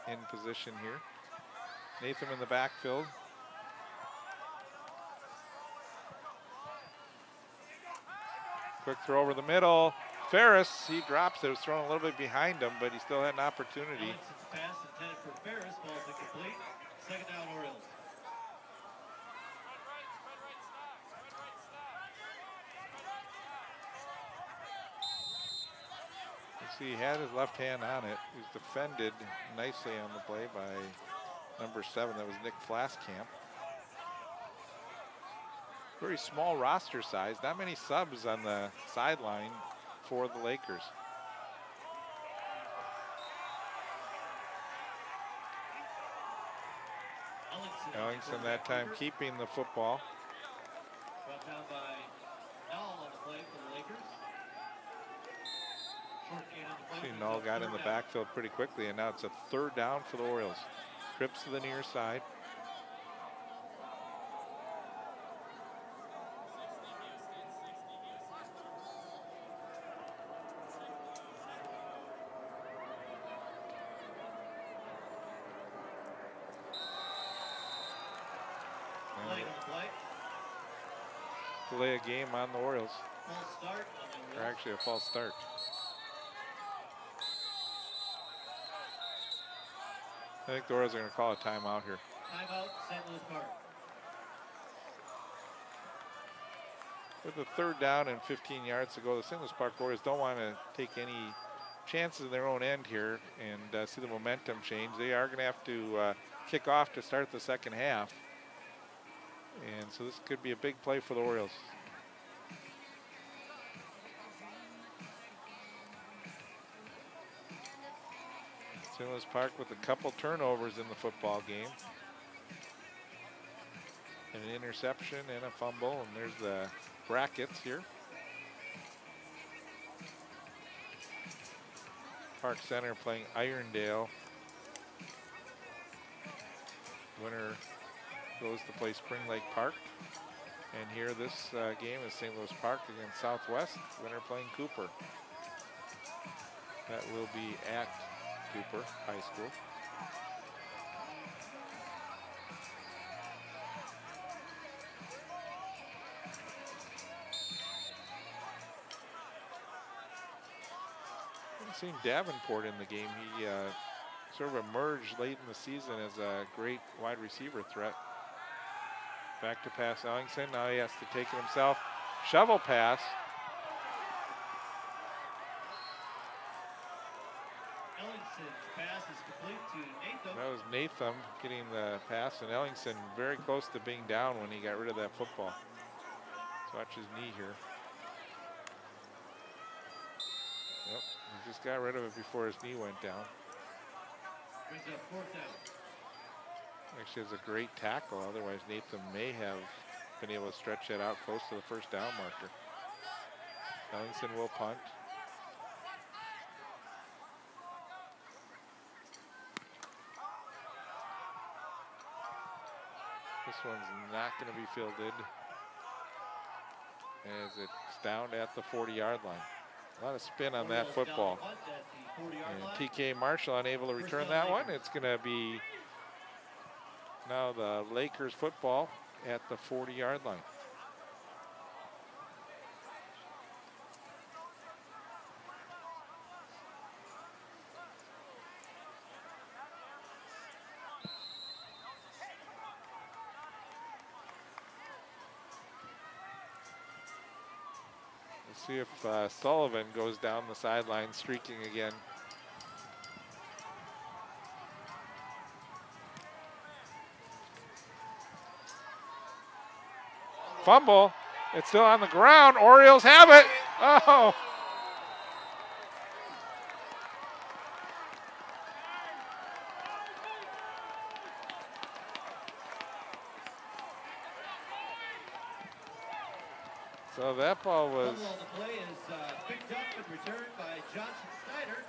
in position here. Nathan in the backfield. Quick throw over the middle. Ferris, he drops it. It was thrown a little bit behind him, but he still had an opportunity. Alex's pass intended for Ferris. Ball's incomplete. Second down, Orioles. See, he had his left hand on it. He was defended nicely on the play by number 7. That was Nick Flaskamp. Very small roster size. Not many subs on the sideline for the Lakers. Ellingson that time keeping the football. Brought down by Null on the play for the Lakers. See, Null got in the backfield pretty quickly, and now it's a third down for the Orioles. Trips to the near side. Delay a game on the Orioles. False start on the Or actually a false start. I think the Orioles are going to call a timeout here. Timeout, St. Louis Park. With the third down and 15 yards to go, the St. Louis Park Orioles don't want to take any chances in their own end here and see the momentum change. They are going to have to kick off to start the second half. And so this could be a big play for the Orioles. St. Louis Park with a couple turnovers in the football game. And an interception and a fumble, and there's the brackets here. Park Center playing Irondale. Winner goes to play Spring Lake Park. And here this game is St. Louis Park against Southwest. Winner playing Cooper. That will be at Cooper High School. Haven't seen Davenport in the game. He sort of emerged late in the season as a great wide receiver threat. Back to pass Ellingson. Now he has to take it himself. Shovel pass. Ellingson's pass is complete to Natham. That was Natham getting the pass, and Ellingson very close to being down when he got rid of that football. Let's watch his knee here. Yep, he just got rid of it before his knee went down. Brings up fourth down. Actually, it's a great tackle. Otherwise, Natham may have been able to stretch that out close to the first down marker. Ellingson will punt. This one's not going to be fielded as it's down at the 40-yard line. A lot of spin on that football. And TK Marshall unable to return that one. It's going to be now the Lakers football at the 40-yard line. See if Sullivan goes down the sideline streaking again. Fumble. It's still on the ground. Orioles have it. Oh. So that ball was. The play is picked up and returned by Johnson Snyder.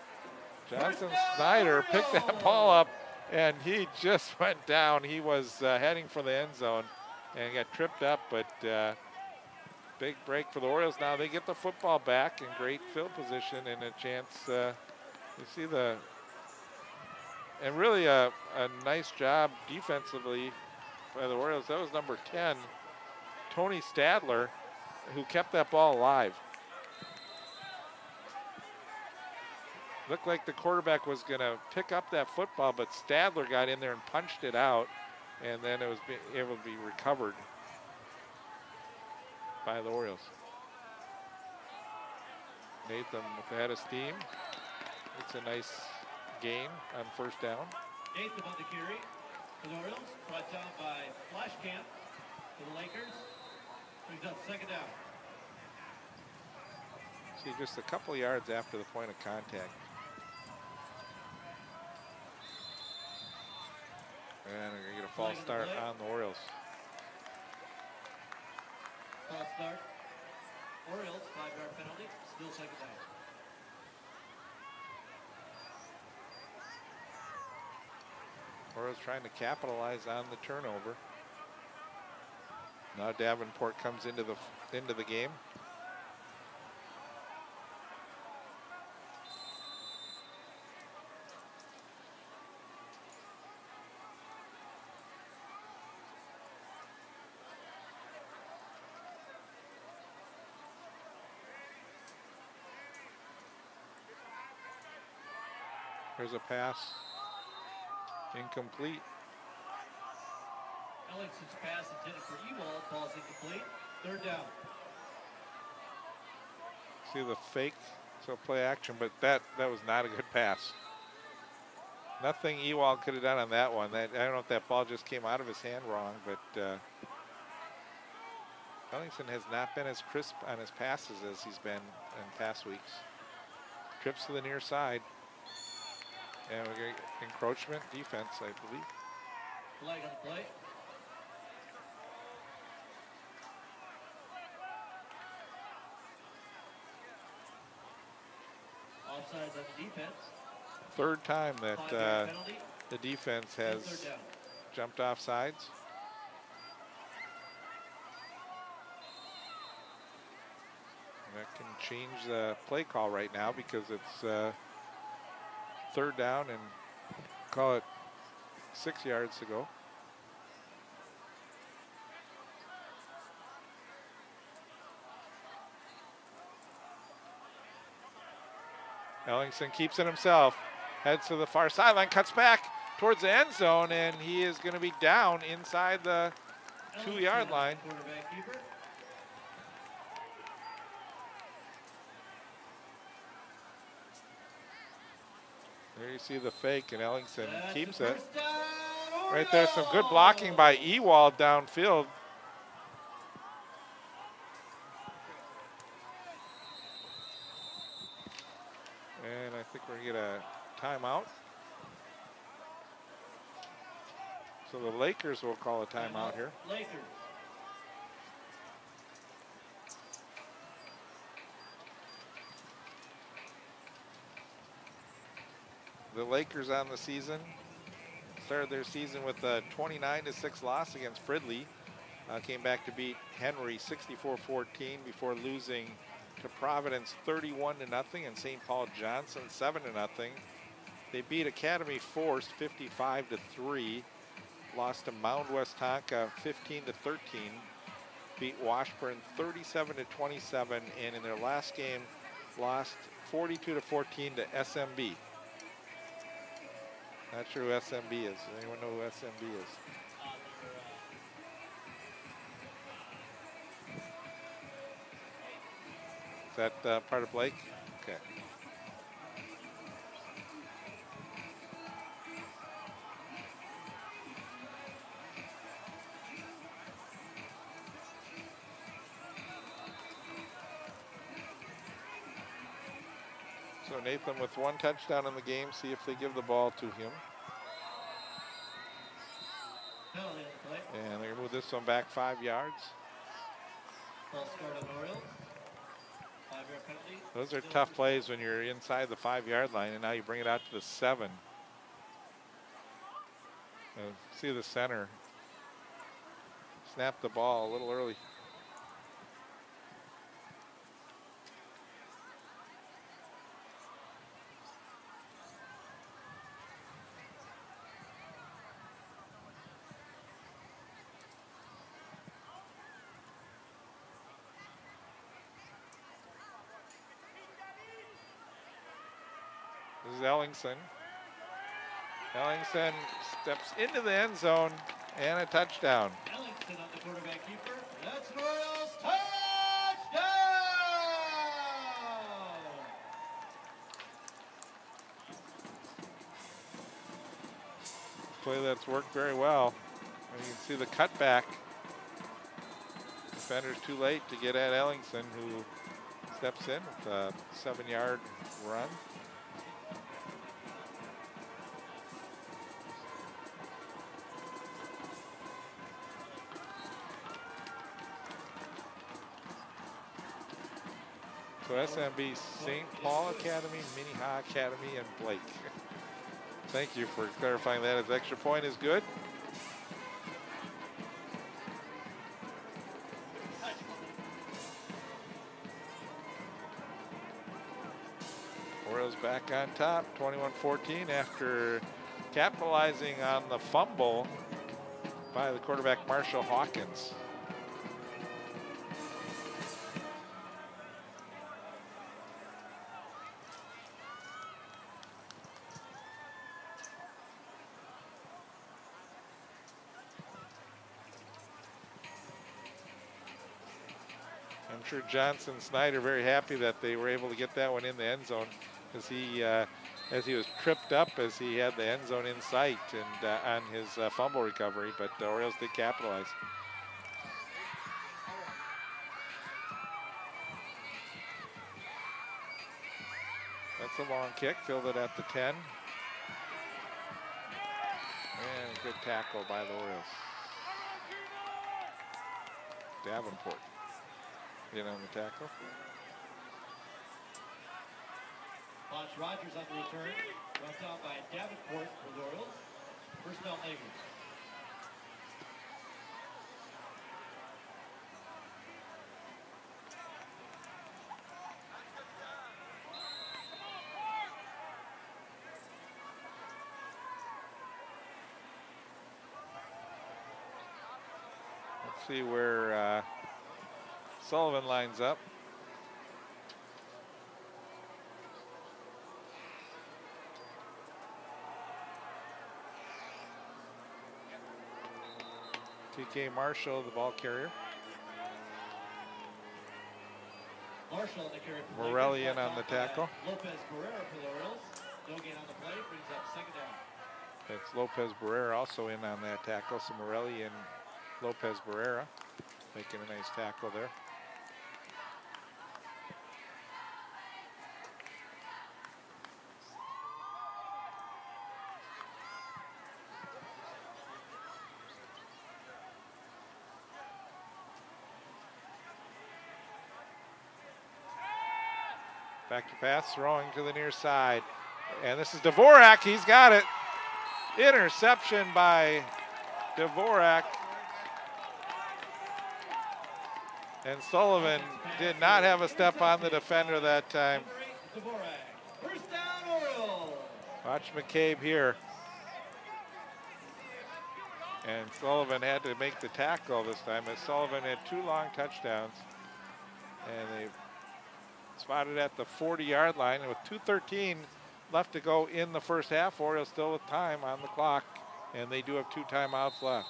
Johnson Snyder picked that ball up, and he just went down. He was heading for the end zone and got tripped up, but big break for the Orioles. Now they get the football back in great field position and a chance. You see and really a nice job defensively by the Orioles. That was number 10, Tony Stadler, who kept that ball alive. Looked like the quarterback was going to pick up that football, but Stadler got in there and punched it out, and then it was able to be recovered by the Orioles. Nathan with the head of steam. It's a nice gain on first down. Nathan on the carry for the Orioles. Brought down by Flashcamp for the Lakers. Brings up second down. See, just a couple yards after the point of contact. And we're going to get a false start on the Orioles. False start. Orioles, 5-yard penalty. Still second down. Orioles trying to capitalize on the turnover. Now Davenport comes into the game. Here's a pass. Incomplete. Ellingson's pass intended for Ewald. Ball's incomplete. Third down. See the fake, so play action, but that was not a good pass. Nothing Ewald could have done on that one. I don't know if that ball just came out of his hand wrong, but Ellingson has not been as crisp on his passes as he's been in past weeks. Trips to the near side. And we get encroachment defense, I believe. Flag on the play. Offsides on the defense. Third time that 5-yard penalty. the defense And has third down. jumped off sides. And that can change the play call right now because it's third down and call it 6 yards to go. Ellingson keeps it himself, heads to the far sideline, cuts back towards the end zone, and he is going to be down inside the 2-yard line. Quarterback keeper. There you see the fake, and Ellingson That's keeps the it. first down, Right there, some good blocking by Ewald downfield. And I think we're going to get a timeout. So the Lakers will call a timeout here. Lakers. The Lakers on the season started their season with a 29-6 loss against Fridley. Came back to beat Henry 64-14 before losing to Providence 31-0 and St. Paul Johnson 7-0. They beat Academy Force 55-3. Lost to Mound West Tonka 15-13. Beat Washburn 37-27, and in their last game lost 42-14 to SMB. Not sure who SMB is. Does anyone know who SMB is? Is that part of Blake? Okay. So Nathan with 1 touchdown in the game. See if they give the ball to him. Penalty on the play. And they're going to move this one back 5 yards. False start on Orioles. 5-yard penalty. Those are tough plays when you're inside the 5-yard line, and now you bring it out to the 7. See the center snap the ball a little early. This is Ellingson. Ellingson steps into the end zone and a touchdown. Ellingson on the quarterback keeper. That's an Orioles touchdown! Play that's worked very well. And you can see the cutback. Defender's too late to get at Ellingson, who steps in with a 7-yard run. So SMB St. Paul Academy, Minnehaha Academy, and Blake. Thank you for clarifying that. His extra point is good. Orioles back on top, 21-14 after capitalizing on the fumble by the quarterback Marshall Hawkins. I'm sure Johnson Snyder very happy that they were able to get that one in the end zone, as he was tripped up as he had the end zone in sight and on his fumble recovery, but the Orioles did capitalize. That's a long kick, filled it at the 10. And a good tackle by the Orioles. Davenport in on the tackle. Lodge Rogers on the return. Brought down by Davenport for the Orioles. First down, Lakers. Let's see where Sullivan lines up. TK Marshall, the ball carrier. Marshall on the carry for Morelli in on the tackle. Lopez Barrera for the Orioles. No gain on the play, brings up second down. That's Lopez Barrera also in on that tackle. So Morelli and Lopez Barrera making a nice tackle there. Back to pass, throwing to the near side. And this is Dvorak, he's got it. Interception by Dvorak. And Sullivan did not have a step on the defender that time. First down, Orioles. Watch McCabe here. And Sullivan had to make the tackle this time, as Sullivan had 2 long touchdowns. And they spotted at the 40-yard line, and with 2:13 left to go in the first half, Orioles still with time on the clock, and they do have 2 timeouts left.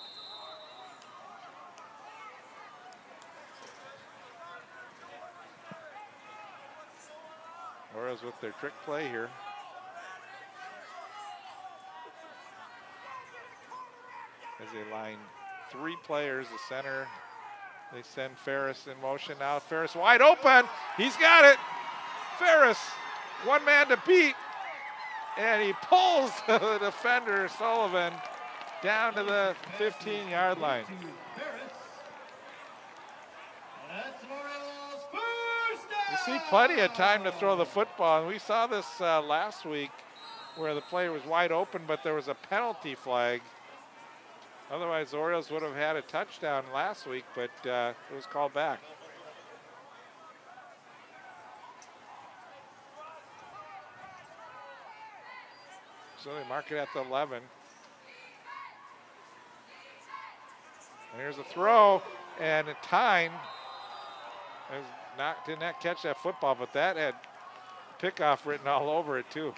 Orioles with their trick play here. As they line 3 players, the center, they send Ferris in motion now. Ferris wide open, he's got it. Ferris, one man to beat, and he pulls the defender, Sullivan, down to the 15-yard line. You see plenty of time to throw the football, and we saw this last week where the play was wide open, but there was a penalty flag. Otherwise, the Orioles would have had a touchdown last week, but it was called back. So they mark it at the 11. And here's a throw, and Tyne did not catch that football, but that had pickoff written all over it too.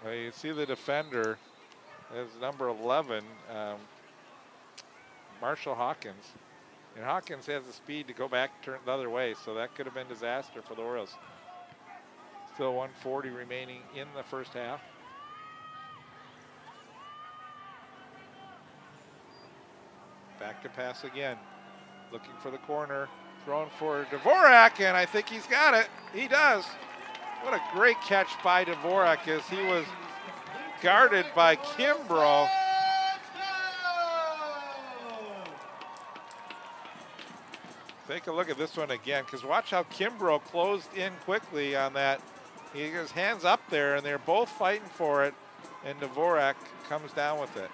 Well, you see the defender as number 11, Marshall Hawkins. And Hawkins has the speed to go back, turn the other way, so that could have been disaster for the Orioles. Still 1:40 remaining in the first half. Back to pass again. Looking for the corner. Thrown for Dvorak, and I think he's got it. He does. What a great catch by Dvorak as he was guarded by Kimbrough. Take a look at this one again, because watch how Kimbrough closed in quickly on that. He has his hands up there, and they're both fighting for it, and Dvorak comes down with it.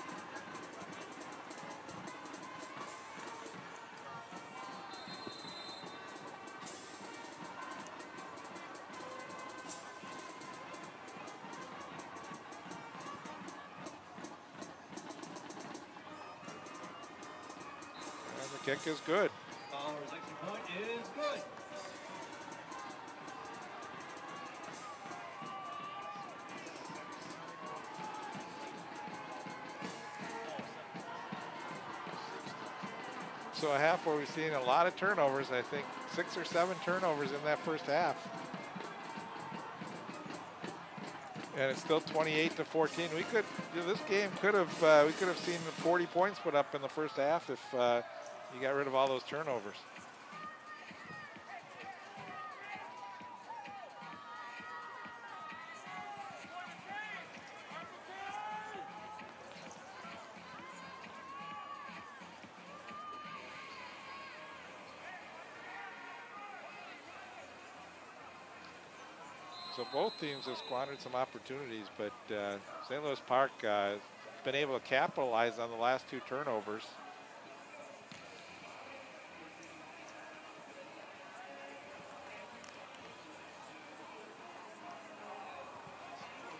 And the kick is good. Bauer's extra point is good. So a half where we've seen a lot of turnovers. I think 6 or 7 turnovers in that first half. And it's still 28-14. This game could have, we could have seen 40 points put up in the first half if you got rid of all those turnovers. So both teams have squandered some opportunities, but St. Louis Park has been able to capitalize on the last 2 turnovers.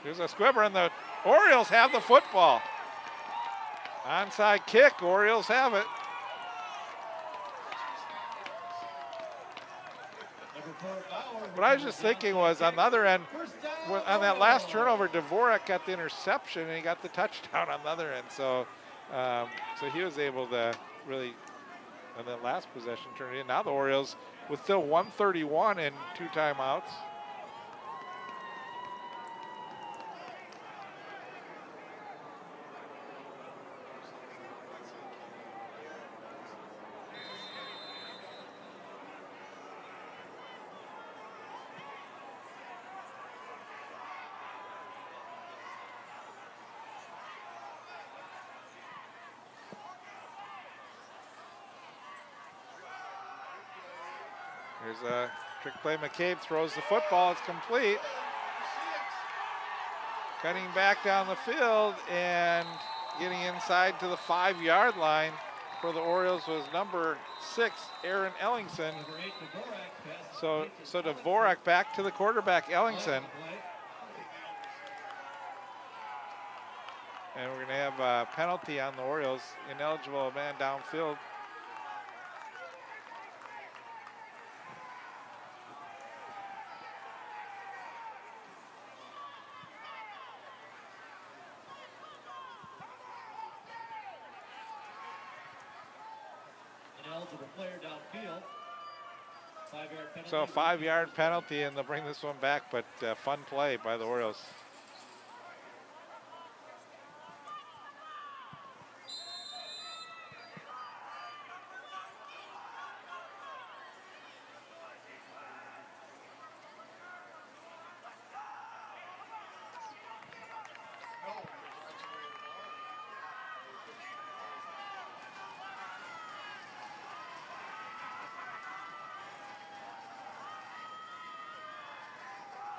Here's a squibber, and the Orioles have the football. Onside kick, Orioles have it. What I was just thinking was on the other end, on that last turnover, Dvorak got the interception and he got the touchdown on the other end. So, so he was able to really, on that last possession, turn it in. Now the Orioles with still 1:31 and 2 timeouts. Here's a trick play. McCabe throws the football. It's complete. Cutting back down the field and getting inside to the 5-yard line for the Orioles was number 6, Aaron Ellingson. So Dvorak back to the quarterback, Ellingson. And we're going to have a penalty on the Orioles. Ineligible man downfield. to the player downfield. 5-yard penalty. So 5-yard penalty, and they'll bring this one back, but fun play by the Orioles.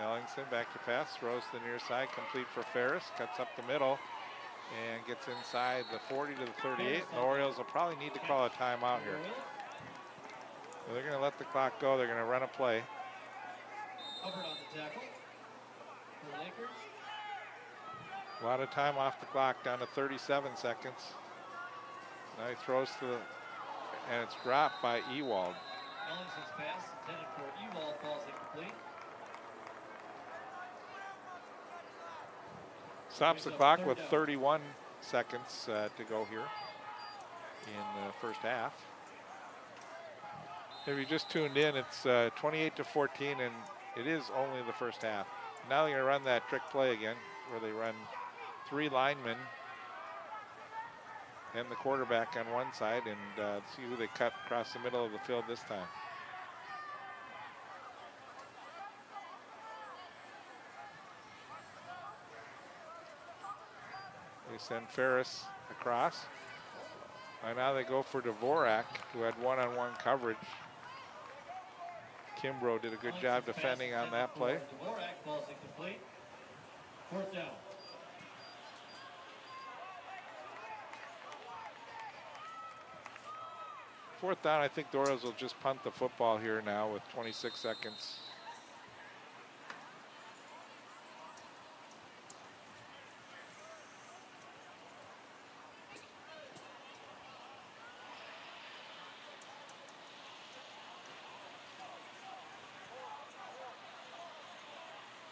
Ellingson back to pass, throws to the near side, complete for Ferris, cuts up the middle, and gets inside the 40 to the 38. And the Orioles will probably need to call a timeout here. So they're going to let the clock go. They're going to run a play. Hubbard on the tackle for the Lakers. A lot of time off the clock, down to 37 seconds. Now he throws to the, and it's dropped by Ewald. Ellingson's pass intended for Ewald falls incomplete. Stops the clock with 31 seconds to go here in the first half. If you just tuned in, it's 28 to 14, and it is only the first half. Now they're going to run that trick play again, where they run 3 linemen and the quarterback on one side, and see who they cut across the middle of the field this time. They send Ferris across. And now they go for Dvorak, who had one-on-one coverage. Kimbrough did a good job defending on that play. Dvorak falls incomplete. 4th down. Fourth down, I think the Orioles will just punt the football here now with 26 seconds.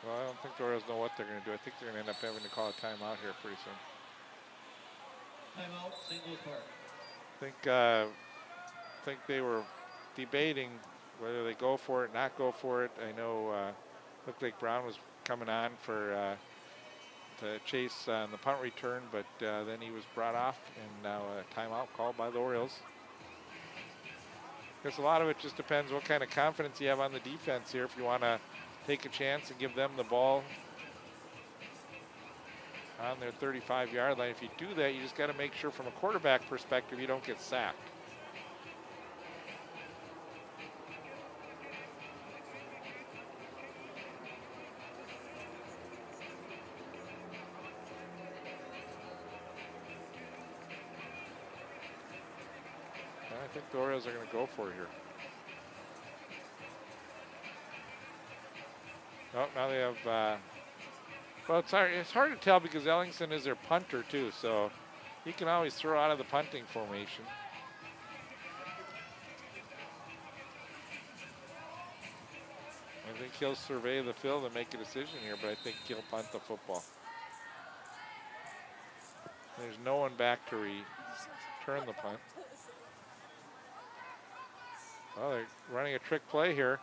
Well, I don't think the Orioles know what they're going to do. I think they're going to end up having to call a timeout here pretty soon. Timeout, St. Louis Park. I think they were debating whether they go for it, not go for it. I know looked like Brown was coming on for to chase on the punt return, but then he was brought off, and now a timeout called by the Orioles. Because a lot of it just depends what kind of confidence you have on the defense here. If you want to take a chance and give them the ball on their 35-yard line. If you do that, you just got to make sure from a quarterback perspective you don't get sacked. I think the Orioles are going to go for it here. Oh, now they have, well, it's hard to tell because Ellingson is their punter too, so he can always throw out of the punting formation. I think he'll survey the field and make a decision here, but I think he'll punt the football. There's no one back to return the punt. Well, they're running a trick play here.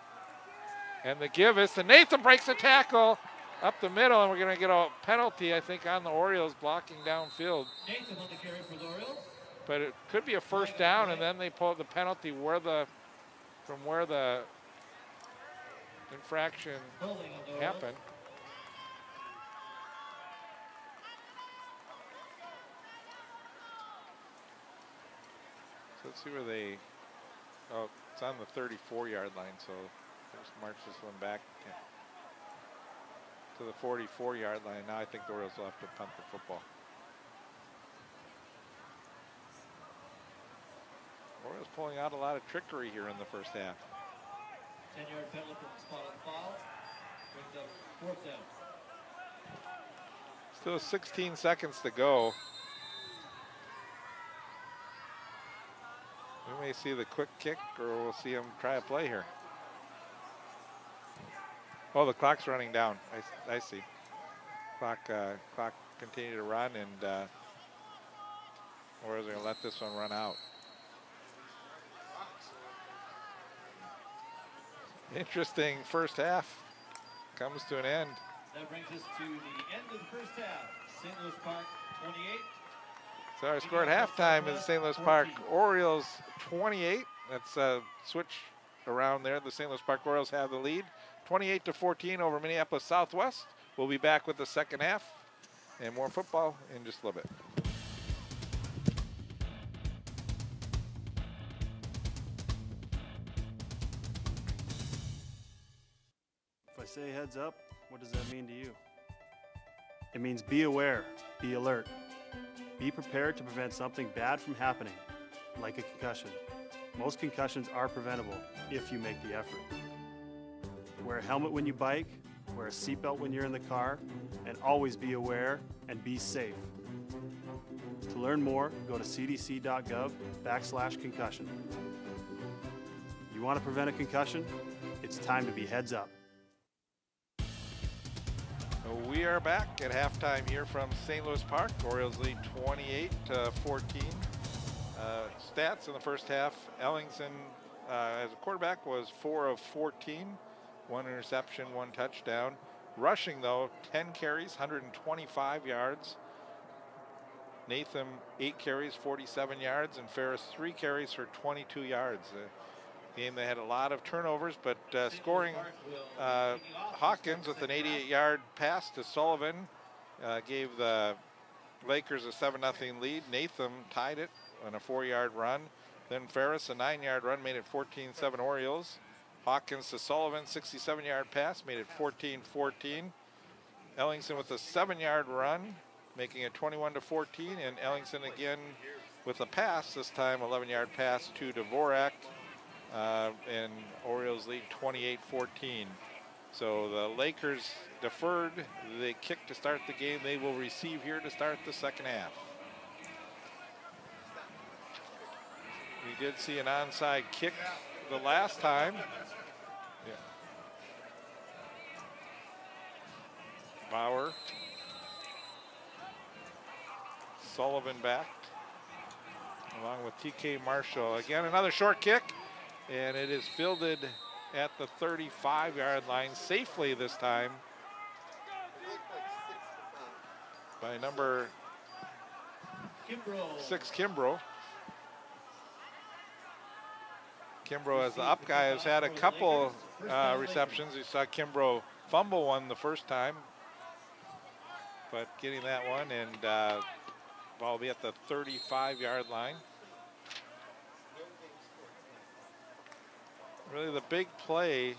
And the give is to Nathan, breaks the tackle up the middle, and we're going to get a penalty, I think, on the Orioles blocking downfield. Nathan on the carry for the Orioles. But it could be a first down, and then they pull the penalty from where the infraction happened. So let's see where they, oh, it's on the 34-yard line, so just march this one back to the 44-yard line. Now I think the Orioles will have to punt the football. Orioles pulling out a lot of trickery here in the first half. 10-yard penalty from the spot on foul. Brings up 4th down. Still 16 seconds to go. We may see the quick kick, or we'll see him try a play here. Oh, the clock's running down. I see. Clock continue to run, and Orioles are going to let this one run out. Interesting first half comes to an end. That brings us to the end of the first half. St. Louis Park 28. So our score at halftime is St. Louis Park Orioles 28. That's a switch around there. The St. Louis Park Orioles have the lead, 28-14 over Minneapolis Southwest. We'll be back with the second half and more football in just a little bit. If I say heads up, what does that mean to you? It means be aware, be alert. Be prepared to prevent something bad from happening, like a concussion. Most concussions are preventable if you make the effort. Wear a helmet when you bike, wear a seatbelt when you're in the car, and always be aware and be safe. To learn more, go to cdc.gov/concussion. You want to prevent a concussion? It's time to be heads up. We are back at halftime here from St. Louis Park. Orioles lead 28-14. Stats in the first half, Ellingson as a quarterback was 4 of 14. 1 interception, 1 touchdown. Rushing though, 10 carries, 125 yards. Nathan 8 carries, 47 yards, and Ferris 3 carries for 22 yards. Game that had a lot of turnovers, but scoring Hawkins with an 88-yard pass to Sullivan gave the Lakers a 7-0 lead. Nathan tied it on a 4-yard run. Then Ferris, a 9-yard run, made it 14-7 Orioles. Hawkins to Sullivan, 67-yard pass, made it 14-14. Ellingson with a 7-yard run, making it 21-14, and Ellingson again with a pass, this time 11-yard pass to Dvorak. And Orioles lead 28-14. So the Lakers deferred. They kicked to start the game. They will receive here to start the second half. We did see an onside kick the last time. Yeah. Bauer. Sullivan backed, along with TK Marshall. Again, another short kick. And it is fielded at the 35-yard line safely this time by number 6, Kimbrough. Kimbrough, as the up guy, has had a couple receptions. You saw Kimbrough fumble one the first time, but getting that one, and ball will be at the 35-yard line. Really, the big plays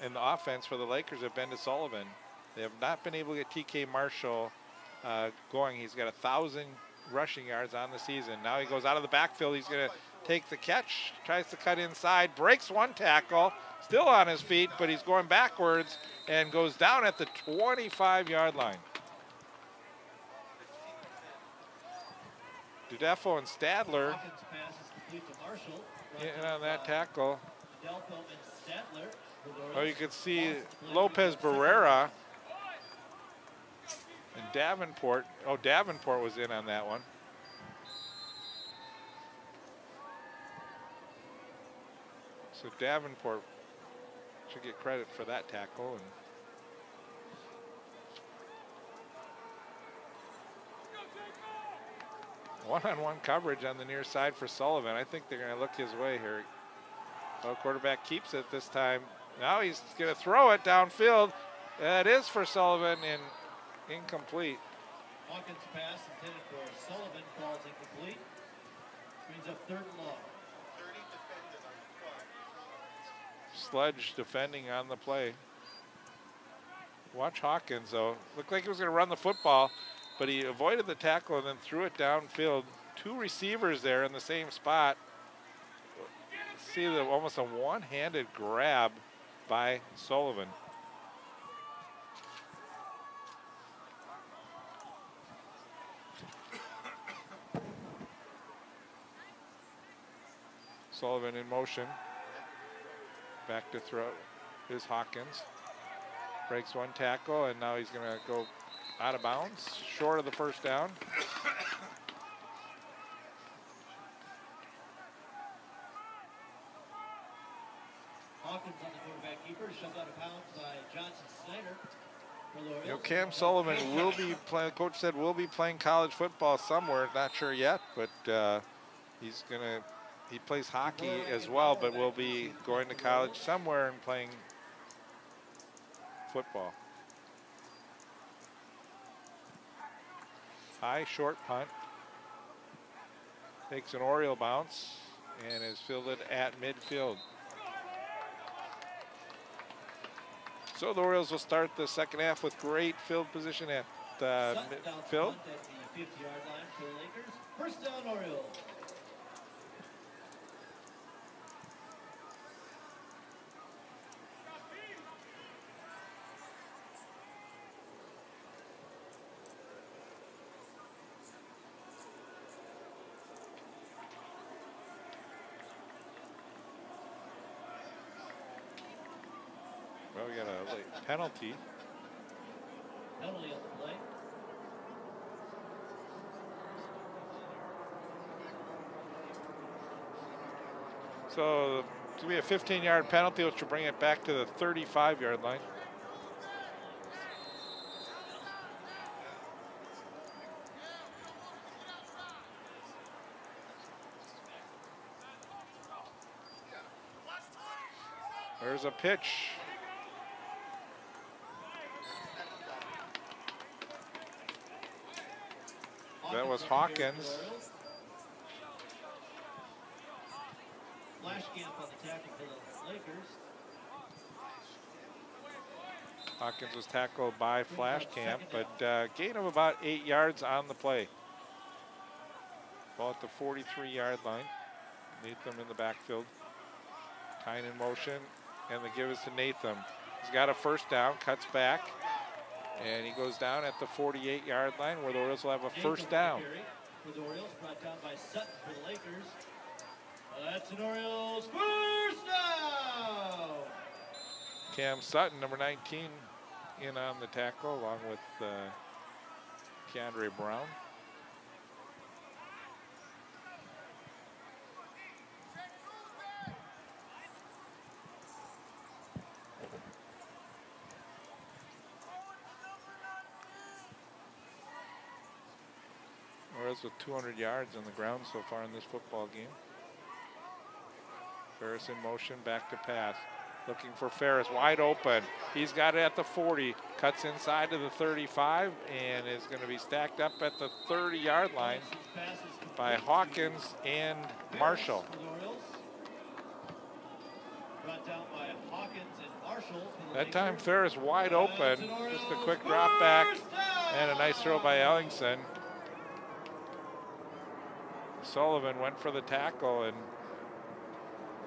in the offense for the Lakers have been to Sullivan. They have not been able to get TK Marshall going. He's got 1,000 rushing yards on the season. Now he goes out of the backfield. He's going to take the catch, tries to cut inside, breaks one tackle, still on his feet, but he's going backwards and goes down at the 25-yard line. Dudefo and Stadler in on that tackle. Oh, you can see Lopez Barrera and Davenport. Oh, Davenport was in on that one. So Davenport should get credit for that tackle. And one-on-one coverage on the near side for Sullivan. I think they're going to look his way here. Well, quarterback keeps it this time. Now he's going to throw it downfield. That is for Sullivan and incomplete. Hawkins' pass intended for Sullivan falls incomplete. Brings up 3rd and long. Sledge defending on the play. Watch Hawkins, though. Looked like he was going to run the football, but he avoided the tackle and then threw it downfield. 2 receivers there in the same spot. See almost a one-handed grab by Sullivan. Sullivan in motion. Back to throw is Hawkins. Breaks one tackle, and now he's going to go out of bounds, short of the first down. Hawkins on the quarterback keeper, shoved out of bounds by Johnson Snyder. For the Orioles. You know, Cam Sullivan will be playing, coach said will be playing college football somewhere, not sure yet, but he's gonna, he plays hockey as well, but will be going to college somewhere and playing football. High short punt. Takes an Oriole bounce and is fielded at midfield. So the Orioles will start the second half with great field position at midfield. At the 50-yard line for the Lakers. First down, Orioles. Well, we got a late penalty. Penalty on the play. So it's going to be a 15-yard penalty, which will bring it back to the 35-yard line. There's a pitch. That was Hawkins. Flash camp on the tackle for the Lakers. Hawkins was tackled by Flash Camp, but gain of about 8 yards on the play. Ball at the 43-yard line. Natham in the backfield. Tyne in motion, and the give is to Natham. He's got a first down, cuts back, and he goes down at the 48-yard line where the Orioles will have a first down. For the Orioles, brought down by Sutton for the Lakers. That's an Orioles first down! Cam Sutton, number 19, in on the tackle, along with Keandre Brown. Orioles with 200 yards on the ground so far in this football game. Ferris in motion, back to pass. Looking for Ferris, wide open. He's got it at the 40, cuts inside to the 35, and is going to be stacked up at the 30-yard line by Hawkins and Marshall. Brought down by Hawkins and Marshall. That time Ferris wide open, just a quick drop back, and a nice throw by Ellingson. Sullivan went for the tackle, and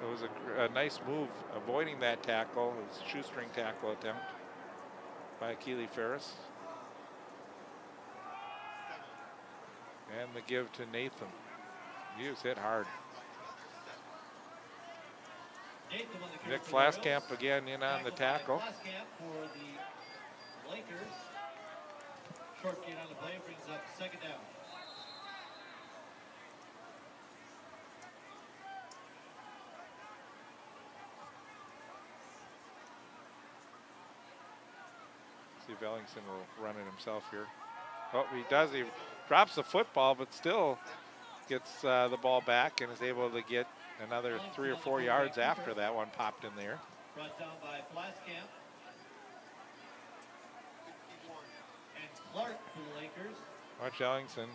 it was a nice move avoiding that tackle. It was a shoestring tackle attempt by Keely Ferris. And the give to Nathan. He was hit hard. Nick Flaskamp again in on the tackle. Flaskamp for the Lakers. Short gain on the play brings up second down. See if Ellingson will run it himself here. Oh, he does. He drops the football, but still gets the ball back and is able to get another 3 or 4 yards after that one popped in there. Brought down by Flaskamp. And Clark for the Lakers. Watch Ellingson.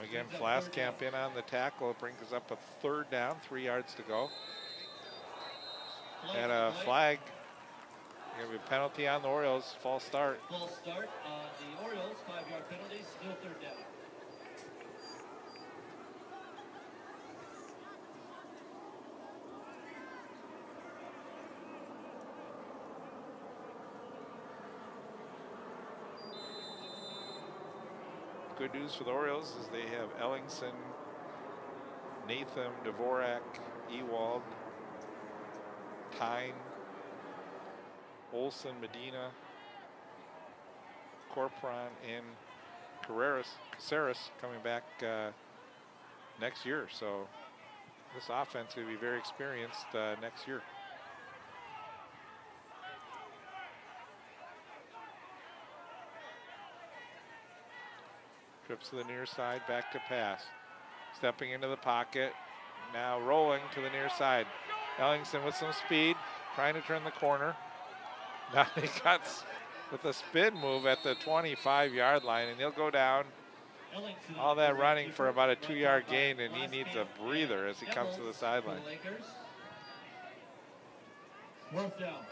Again, Flaskamp in on the tackle. It brings us up a third down, 3 yards to go. And a flag. Going to be a penalty on the Orioles. False start. False start on the Orioles. 5-yard penalty. Still third down. Good news for the Orioles is they have Ellingson, Natham, Dvorak, Ewald, Tyne, Olson, Medina, Corpron, and Caceres coming back next year. So this offense will be very experienced next year. Trips to the near side, back to pass. Stepping into the pocket, now rolling to the near side. Ellingson with some speed, trying to turn the corner. Now he cuts with a spin move at the 25-yard line, and he'll go down. All that running for about a 2-yard gain, and he needs a breather as he comes to the sideline. Fourth down.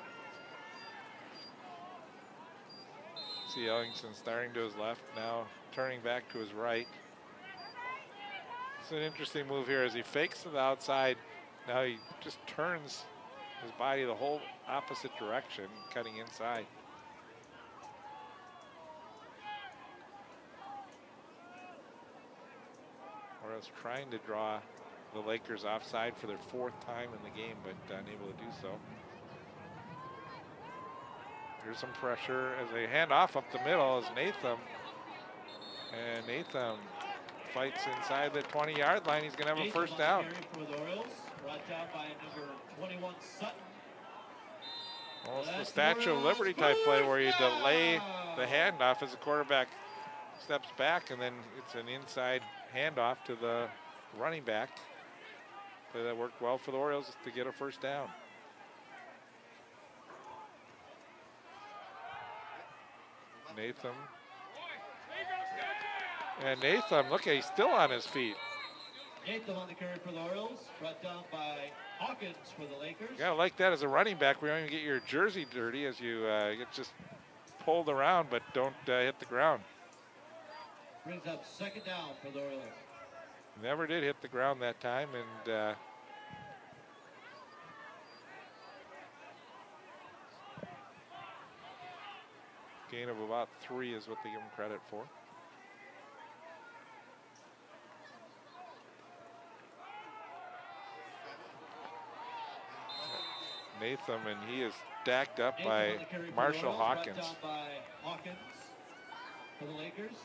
See Ellingson starting to his left, now turning back to his right. It's an interesting move here as he fakes to the outside. Now he just turns his body the whole opposite direction, cutting inside. Orioles trying to draw the Lakers offside for their 4th time in the game, but unable to do so. Here's some pressure as they hand off up the middle as Natham. And Natham fights inside the 20-yard line. He's going to have a first down. For the Orioles, brought down by number 21 Sutton. Almost the Statue of Liberty type play where you delay the handoff as the quarterback steps back, and then it's an inside handoff to the running back. Play that worked well for the Orioles to get a first down. Natham. And Natham, look, he's still on his feet. Natham on the carry for the Orioles, brought down by Hawkins for the Lakers. Yeah, I like that as a running back. We don't even get your jersey dirty as you get just pulled around, but don't hit the ground. Brings up second down for the Orioles. Never did hit the ground that time, and gain of about 3 is what they give him credit for. Natham, and he is stacked up by Marshall Hawkins. Brought down by Hawkins for the Lakers.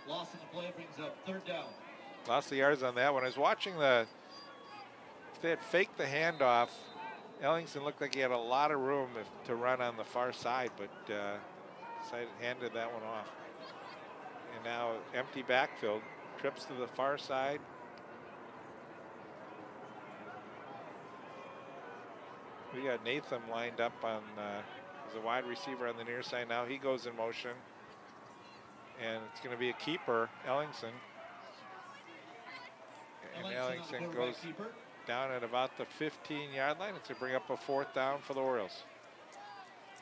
Loss in the play brings up third down. Lots of yards on that one. I was watching if they had faked the handoff, Ellingson looked like he had a lot of room to run on the far side, but handed that one off. And now empty backfield, trips to the far side. We got Natham lined up on as a wide receiver on the near side. Now he goes in motion, and it's going to be a keeper, Ellingson. And Ellingson goes down at about the 15-yard line. It's going to bring up a fourth down for the Orioles.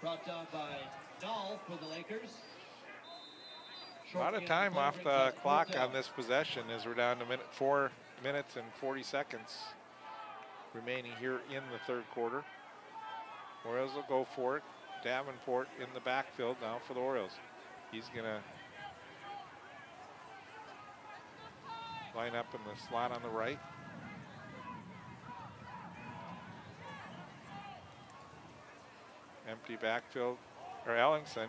Brought down by Dahl for the Lakers. A lot of time off the clock on this possession as we're down to 4 minutes and 40 seconds remaining here in the third quarter. Orioles will go for it. Davenport in the backfield now for the Orioles. He's going to line up in the slot on the right. Empty backfield, or Ellingson.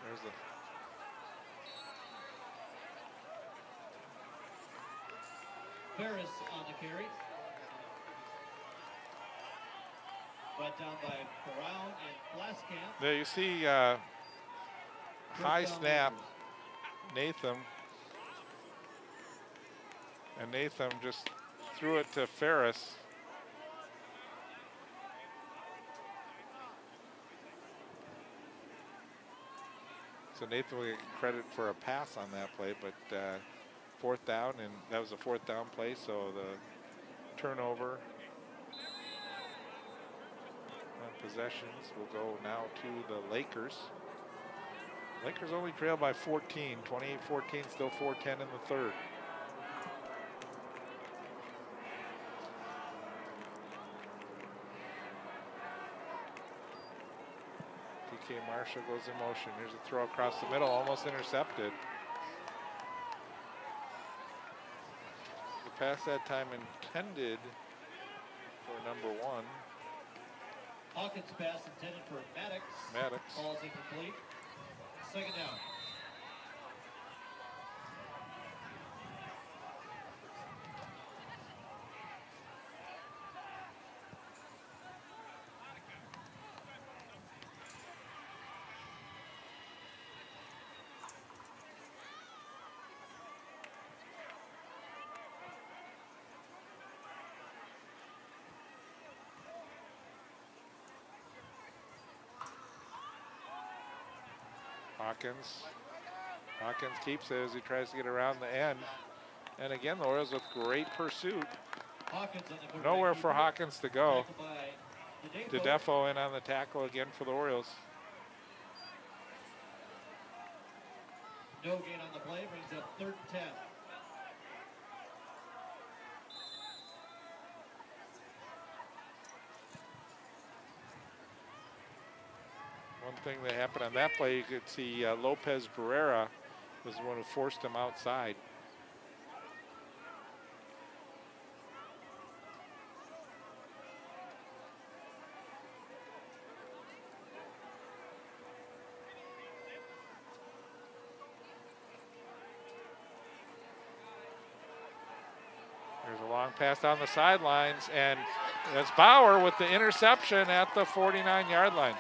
There's the Ferris on the carry. Brought down by Brown and Blaskamp. There you see high snap, Natham. And Natham just threw it to Ferris. So Natham will get credit for a pass on that play, but fourth down, and that was a fourth down play, so the turnover on possessions will go now to the Lakers. Lakers only trail by 14, 28-14, still 4:10 in the third. PK Marshall goes in motion. Here's a throw across the middle, almost intercepted. The pass that time intended for number 1. Hawkins pass intended for Maddox. Maddox. Ball's incomplete. second down. Hawkins keeps it as he tries to get around the end. And again, the Orioles with great pursuit. Nowhere for Hawkins to go. DeDefo in on the tackle again for the Orioles. No gain on the play, brings up 3rd and 10. One thing that happened on that play, you could see Lopez Barrera was the one who forced him outside. There's a long pass down the sidelines, and it's Bauer with the interception at the 49-yard line.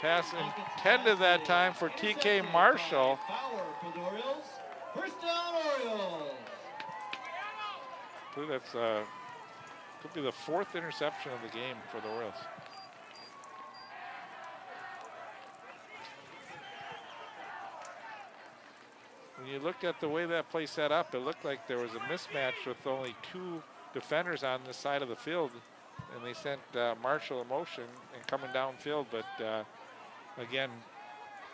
Pass intended that time for TK Marshall. Bauer for the Orioles. First down, Orioles. I believe that's could be the 4th interception of the game for the Orioles. When you looked at the way that play set up, it looked like there was a mismatch with only 2 defenders on this side of the field, and they sent Marshall in motion and coming downfield, but again,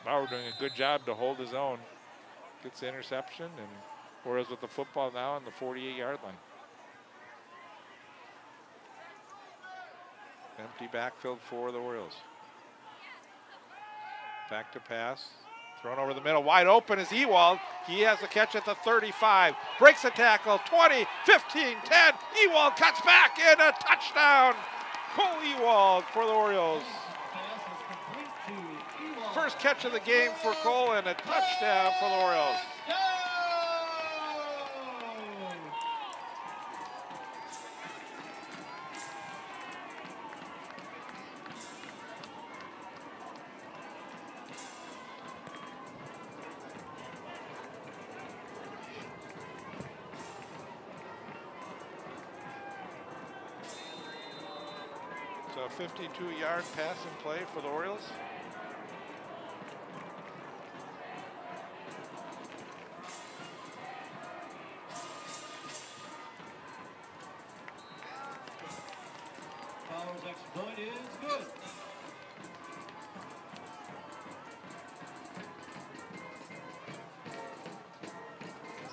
Bauer doing a good job to hold his own. Gets the interception, and Orioles with the football now on the 48-yard line. Empty backfield for the Orioles. Back to pass. Thrown over the middle. Wide open is Ewald. He has a catch at the 35. Breaks a tackle. 20, 15, 10. Ewald cuts back in a touchdown. Cole Ewald for the Orioles. First catch of the game for Cole and a touchdown for the Orioles. So a 52-yard pass and play for the Orioles. Bauer's extra point is good.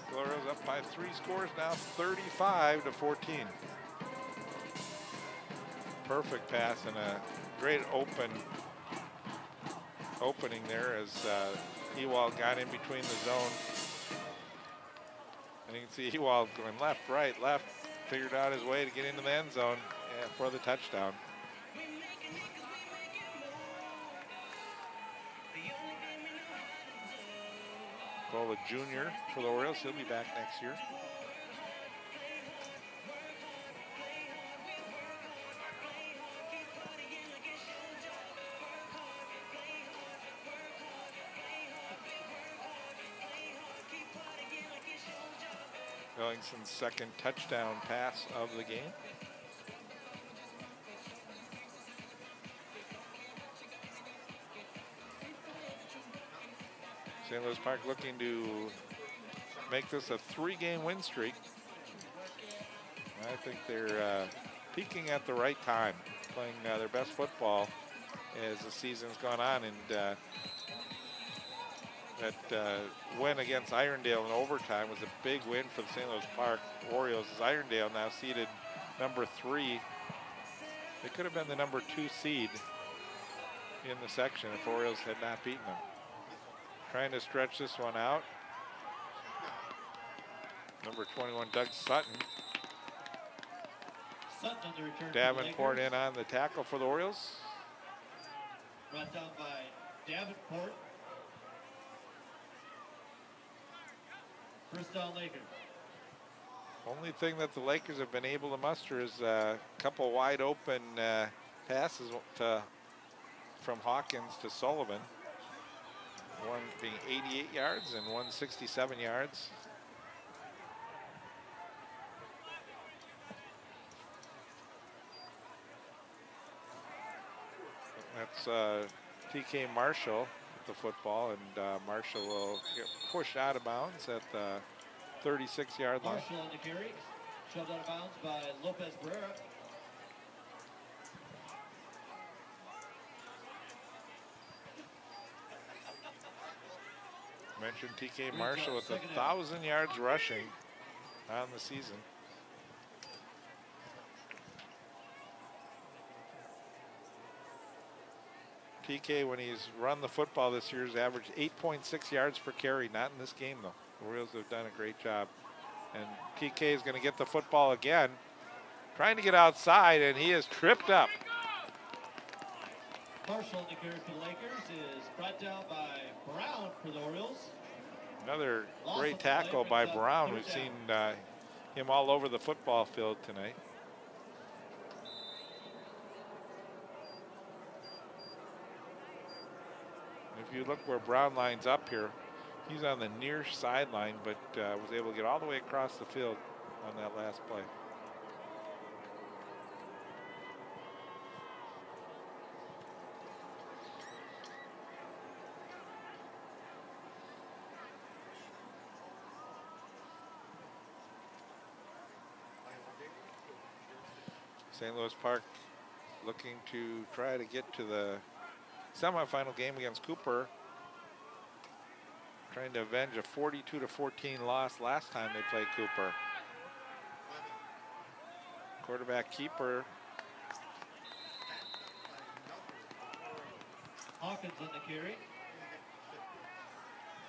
The Orioles up by 3 scores now, 35-14. Perfect pass and a great opening there as Ewald got in between the zone. And you can see Ewald going left, right, left, figured out his way to get into the end zone for the touchdown. Cole, a junior for the Orioles, he'll be back next year. Wellingson's second touchdown pass of the game. St. Louis Park looking to make this a 3-game win streak. I think they're peaking at the right time, playing their best football as the season's gone on, and that win against Irondale in overtime was a big win for the St. Louis Park Orioles, as Irondale now seeded number 3. They could have been the number 2 seed in the section if Orioles had not beaten them. Trying to stretch this one out. Number 21, Doug Sutton. Sutton on the return. Davenport in on the tackle for the Orioles. Brought down by Davenport. First down, Lakers. Only thing that the Lakers have been able to muster is a couple wide open passes from Hawkins to Sullivan. One being 88 yards and one 67 yards. That's TK Marshall with the football, and Marshall will get pushed out of bounds at the 36-yard line. Marshall on the carry, shoved out of bounds by Lopez Barrera. Mentioned TK Marshall with 1,000 yards rushing on the season. TK, when he's run the football this year, has averaged 8.6 yards per carry. Not in this game, though. The Royals have done a great job. And TK is going to get the football again, trying to get outside, and he is tripped up. Marshall on the carry for the Lakers is brought down by Brown for the Orioles. Another great tackle by Brown. We've seen him all over the football field tonight. If you look where Brown lines up here, he's on the near sideline, but was able to get all the way across the field on that last play. St. Louis Park looking to try to get to the semifinal game against Cooper, trying to avenge a 42-14 loss last time they played Cooper. Quarterback keeper. Hawkins on the carry.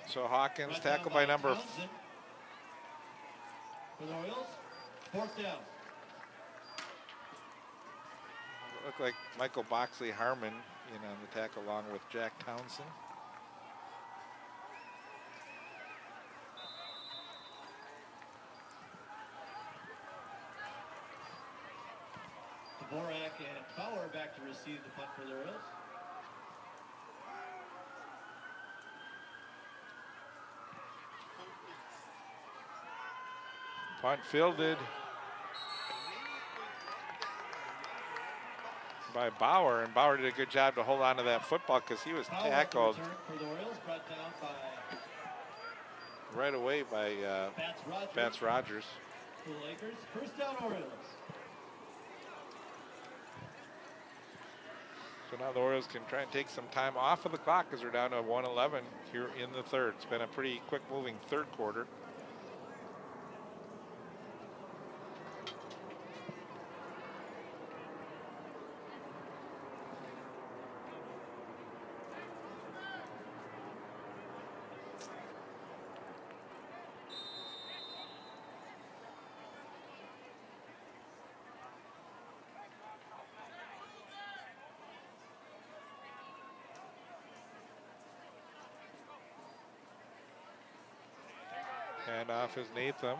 So Hawkins tackled by number. Townsend for the Orioles. Fourth down. Looked like Michael Boxley Harmon on the tackle along with Jack Townsend. Dvorak and Bauer back to receive the punt for the Orioles. Punt fielded by Bauer, and Bauer did a good job to hold on to that football because he was tackled for the Orioles, brought down by right away by Bats Rogers. For the Lakers, first down Orioles. So now the Orioles can try and take some time off of the clock as they're down to 1:11 here in the third. It's been a pretty quick moving third quarter. And off is Natham.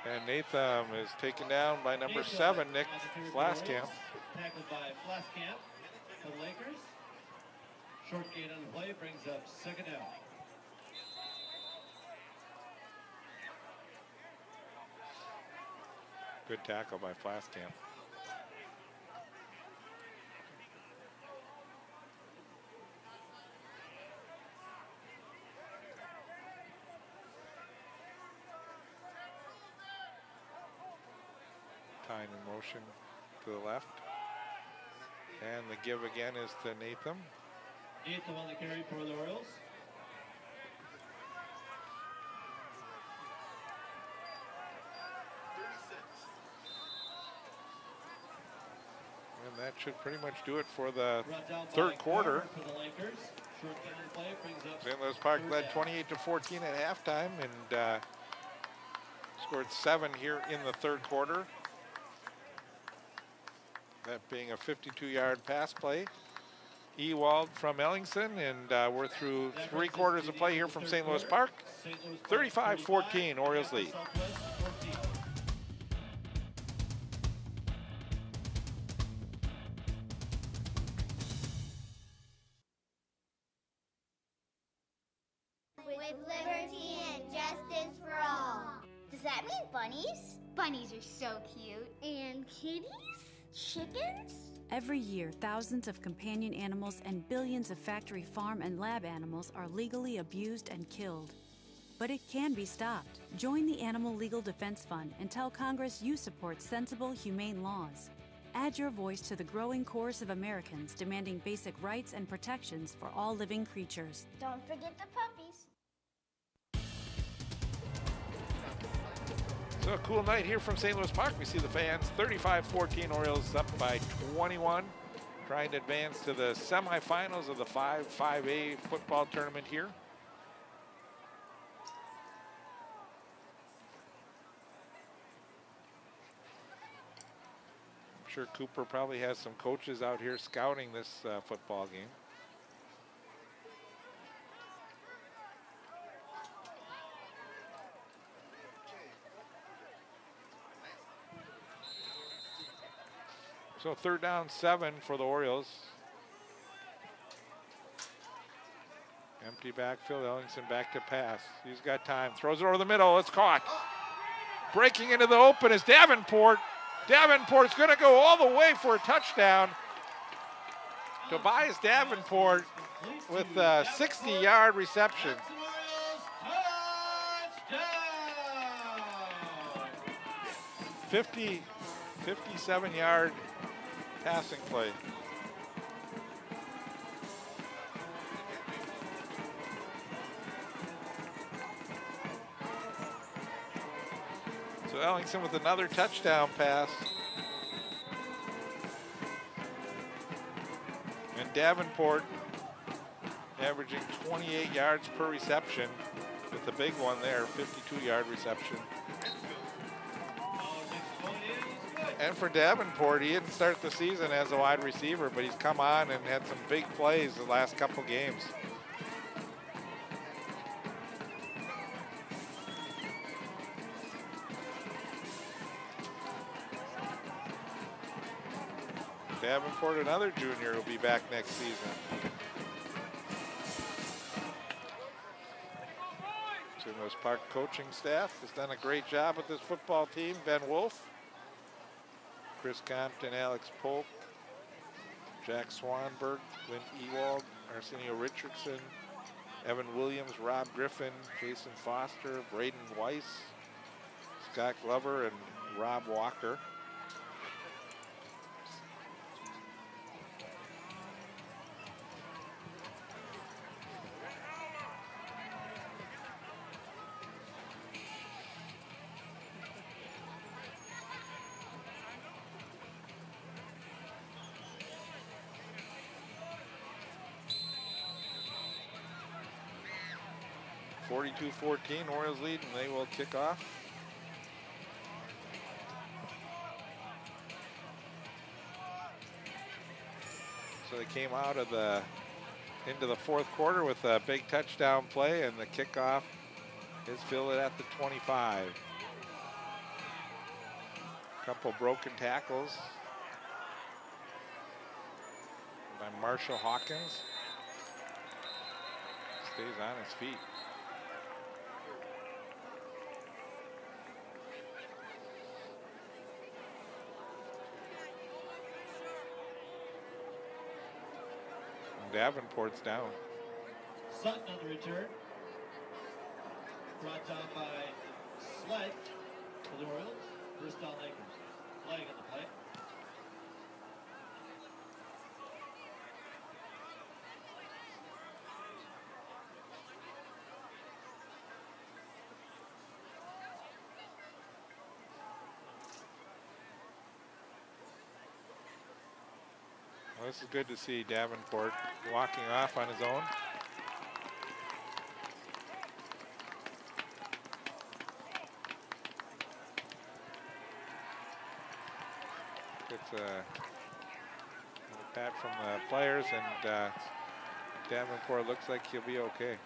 And Natham is taken down by number 7, Nick Flaskamp. Tackled by Flaskamp for the Lakers. Short gain on the play brings up second down. Good tackle by Flaskamp. Tying in motion to the left. And the give again is to Natham. Natham on the carry for the Orioles. And that should pretty much do it for the third quarter. For the Lakers. Short gain on the play brings up St. Louis Park led 28-14 at halftime and scored 7 here in the third quarter. That being a 52-yard pass play Ewald from Ellingson, and we're through 3 quarters of play here from St. Louis Park. 35-14, Orioles lead. With liberty and justice for all. Does that mean bunnies? Bunnies are so cute. And kitties? Chickens? Every year, thousands of companion animals and billions of factory farm and lab animals are legally abused and killed. But it can be stopped. Join the Animal Legal Defense Fund and tell Congress you support sensible, humane laws. Add your voice to the growing chorus of Americans demanding basic rights and protections for all living creatures. Don't forget the puppies. So a cool night here from St. Louis Park. We see the fans, 35-14, Orioles up by 21, trying to advance to the semifinals of the 5A football tournament here. I'm sure Cooper probably has some coaches out here scouting this football game. So 3rd down 7 for the Orioles. Empty backfield, Ellingson back to pass. He's got time, throws it over the middle, it's caught. Breaking into the open is Davenport. Davenport's gonna go all the way for a touchdown. Tobias Davenport with a 60-yard reception. 57-yard passing play. So Ellingson with another touchdown pass. And Davenport averaging 28 yards per reception with the big one there, 52-yard reception. And for Davenport, he didn't start the season as a wide receiver, but he's come on and had some big plays the last couple games. Davenport, another junior, will be back next season. St. Louis Park coaching staff has done a great job with this football team. Ben Wolf, Chris Compton, Alex Polk, Jack Swanberg, Clint Ewald, Arsenio Richardson, Evan Williams, Rob Griffin, Jason Foster, Braden Weiss, Scott Glover, and Rob Walker. (42-14), Orioles lead, and they will kick off. So they came out of into the 4th quarter with a big touchdown play, and the kickoff is fielded at the 25. Couple broken tackles by Marshall Hawkins. Stays on his feet. Davenport's down. Sutton on the return. Brought down by Sled for the Orioles. First down Lakers. Flag on the play. Well, this is good to see Davenport walking off on his own. It's a pat from the players, and Davenport looks like he'll be okay.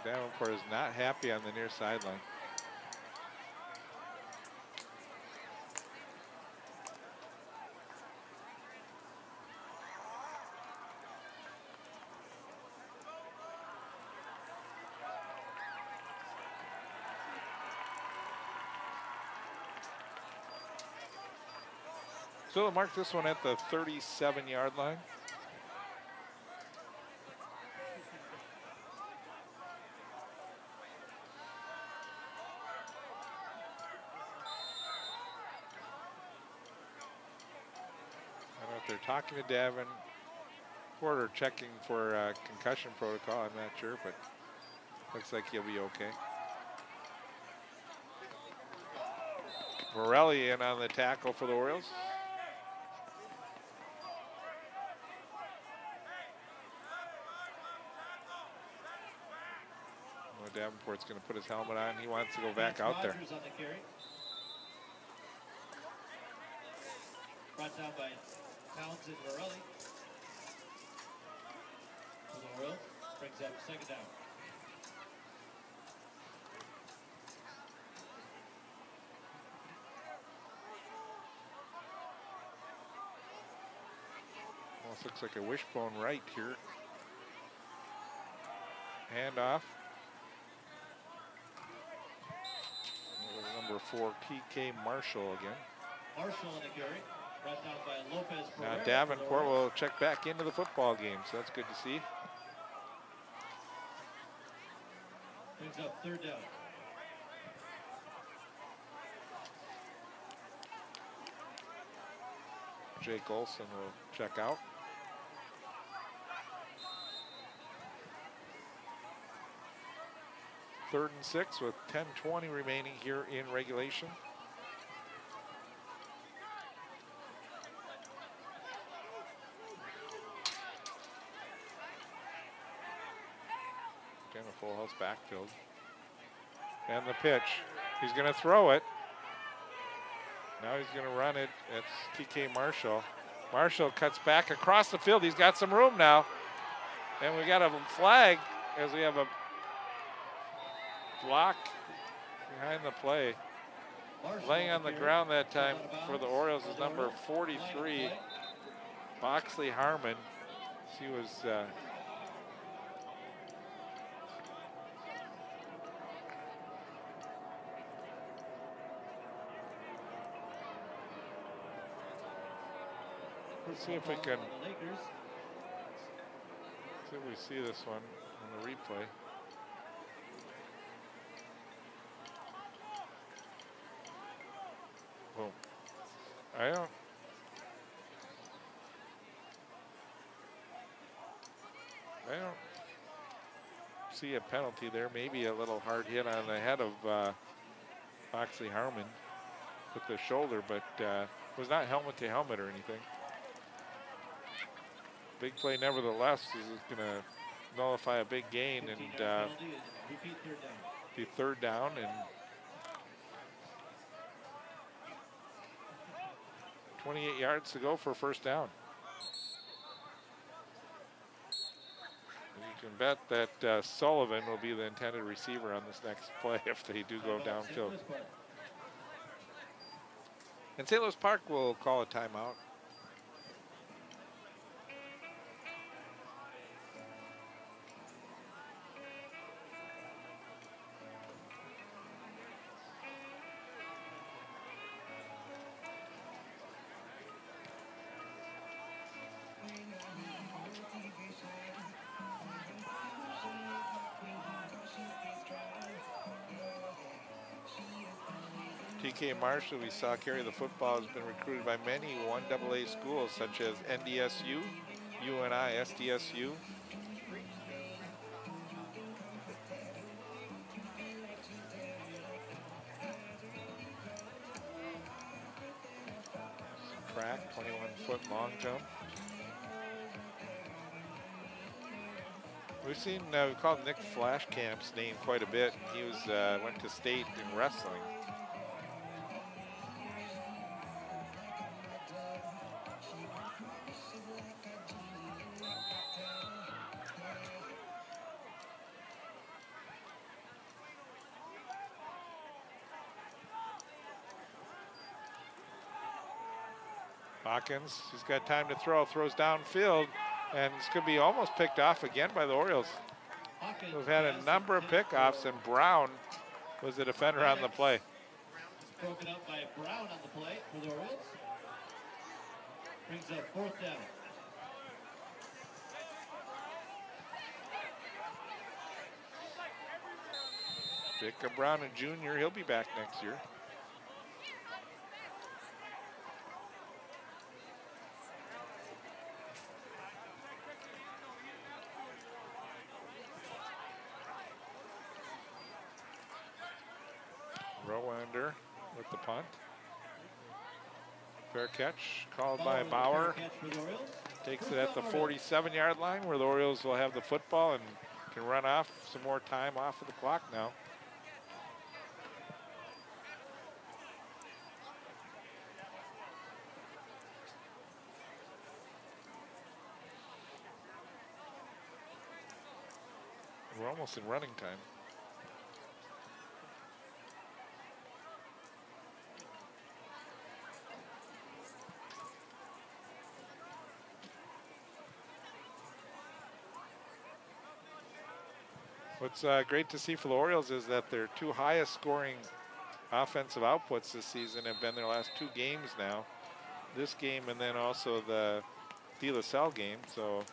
Davenport is not happy on the near sideline. So they'll mark this one at the 37-yard line. I don't know if they're talking to Davenport or checking for concussion protocol. I'm not sure, but looks like he'll be okay. Morelli in on the tackle for the Orioles. Davenport's going to put his helmet on. He wants to go back out there. On the carry. Brought down by Townsend Morelli. For the Orioles. Brings up second down. Almost looks like a wishbone right here. Hand off. Number 4, PK Marshall again. Marshall on the carry. Brought down by Lopez. Now Davenport will check back into the football game, so that's good to see. Brings up third down. Jake Olson will check out. Third and 6 with 10:20 remaining here in regulation. Again, a full house backfield. And the pitch. He's going to throw it. Now he's going to run it. It's PK Marshall. Marshall cuts back across the field. He's got some room now. And we got a flag as we have a block behind the play. Laying on the ground that time for the Orioles is number 43, Boxley Harmon. He was let's see if we can see this one on the replay. Boom. I don't see a penalty there. Maybe a little hard hit on the head of Boxley Harmon with the shoulder, but was not helmet to helmet or anything. Big play nevertheless. This is going to nullify a big gain and be third down and 28 yards to go for first down. You can bet that Sullivan will be the intended receiver on this next play if they do go downfield. And St. Louis Park will call a timeout. PK Marshall, we saw carry the football, has been recruited by many 1AA schools such as NDSU, UNI, SDSU. Track, 21-foot long jump. We've seen, we called Nick Flashcamp's name quite a bit. He was went to state in wrestling. Hawkins, he's got time to throw, throws downfield, and it's going to be almost picked off again by the Orioles. We've had a number of pickoffs, and Brown was the defender on the play. Broken up by Brown on the play for the Orioles. Brings up 4th down. Jacob Brown, a junior, he'll be back next year. Rowander with the punt. Fair catch called by Bauer. Takes it at the 47-yard line where the Orioles will have the football and can run off some more time off of the clock now. We're almost in running time. What's great to see for the Orioles is that their 2 highest scoring offensive outputs this season have been their last 2 games now. This game and then also the De La Salle game. So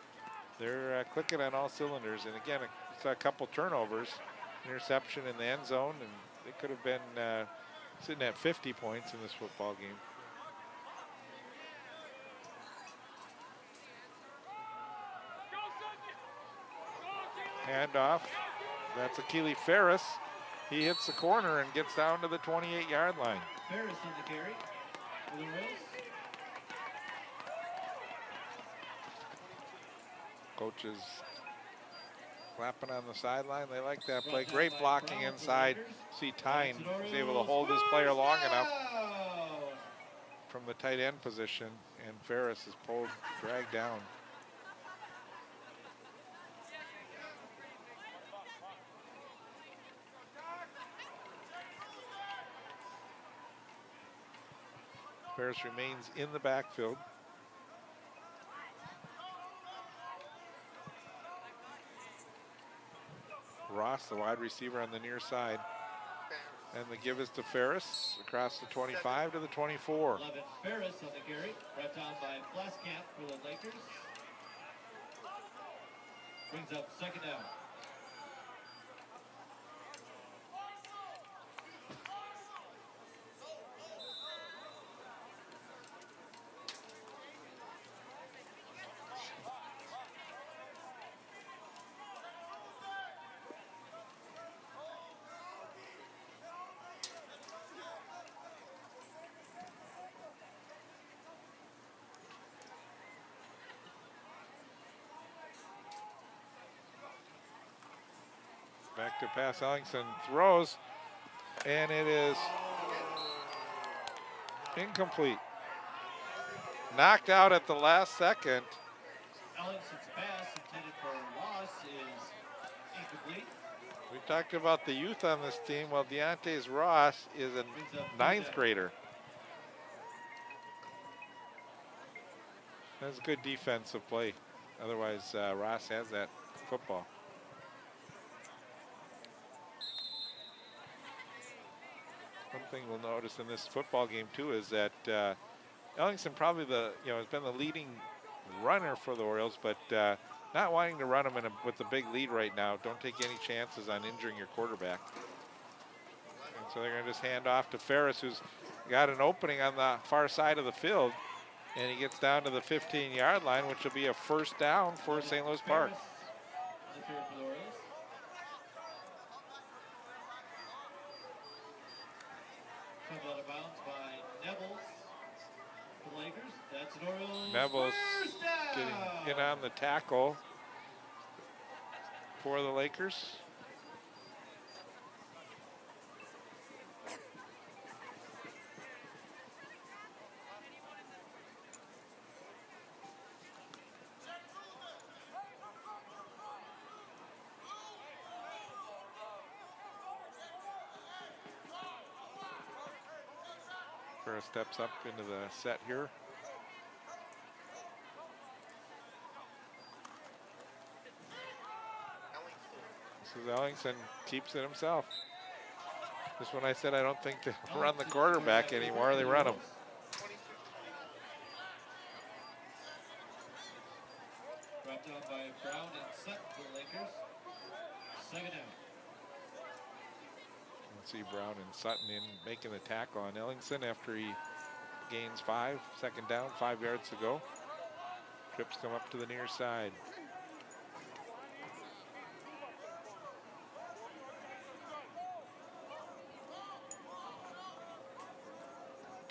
they're clicking on all cylinders. And again, it's a couple turnovers, interception in the end zone, and they could have been sitting at 50 points in this football game. Handoff. That's Akili Ferris. He hits the corner and gets down to the 28-yard line. Ferris on the carry for the Orioles. Coaches clapping on the sideline. They like that play. Great blocking inside. See Tyne was able to hold his player long enough from the tight end position, and Ferris is pulled, dragged down. Ferris remains in the backfield. Ross, the wide receiver, on the near side. And the give is to Ferris across the 25 to the 24. 11 Ferris on the carry. Brought down by Flaskamp for the Lakers. Brings up 2nd down. Back to pass, Ellingson throws, and it is incomplete. Knocked out at the last second. Ellingson's pass intended for Ross is incomplete. We talked about the youth on this team. Well, Deontay Ross is a 9th grader. That's good defensive play. Otherwise, Ross has that football. One thing we'll notice in this football game too is that Ellingson probably has been the leading runner for the Orioles, but not wanting to run him with the big lead right now. Don't take any chances on injuring your quarterback. And so they're going to just hand off to Ferris, who's got an opening on the far side of the field, and he gets down to the 15-yard line, which will be a 1st down for St. Louis Park. Comes out of bounds by Nevels for the Lakers. That's an Orioles Nevels first down. getting in on the tackle. for the Lakers. Ferris steps up into the set here. This is Ellingson, keeps it himself. Just when I said I don't think they run the quarterback anymore, they run him. Dropped down by Brown and Sutton for the Lakers. Second down. Let's see Brown and Sutton in making the tackle on Ellingson after he gains 5. Second down, 5 yards to go. Trips come up to the near side.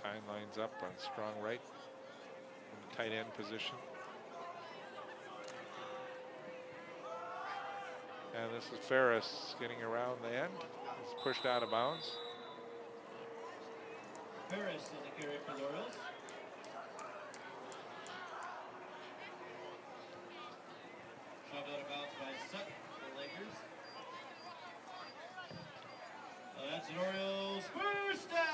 Tyne lines up on strong right in the tight end position. And this is Ferris getting around the end. He's pushed out of bounds. Ferris in the carry for the Orioles. Shoved out of bounds by Sutton for the Lakers. That's an Orioles first down.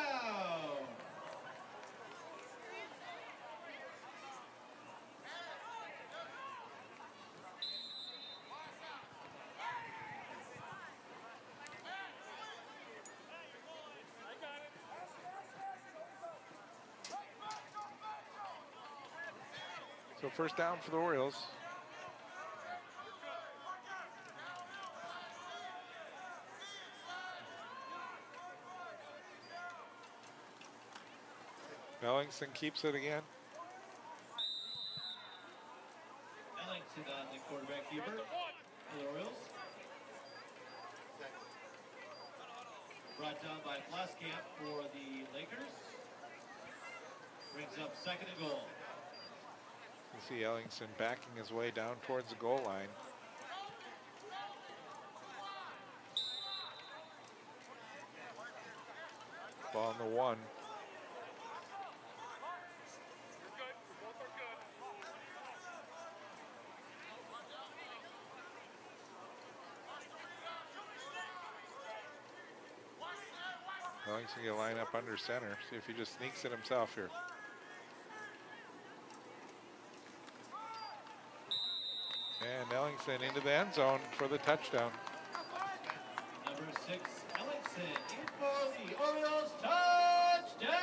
So first down for the Orioles. Ellingson keeps it again. Ellingson on the quarterback keeper for the Orioles. Brought down by Flaskamp for the Lakers. Brings up second and goal. You see Ellingson backing his way down towards the goal line. Ball on the 1. Ellingson gonna line up under center. See if he just sneaks it himself here. And Ellingson into the end zone for the touchdown. Number 6, Ellingson in for the Orioles touchdown.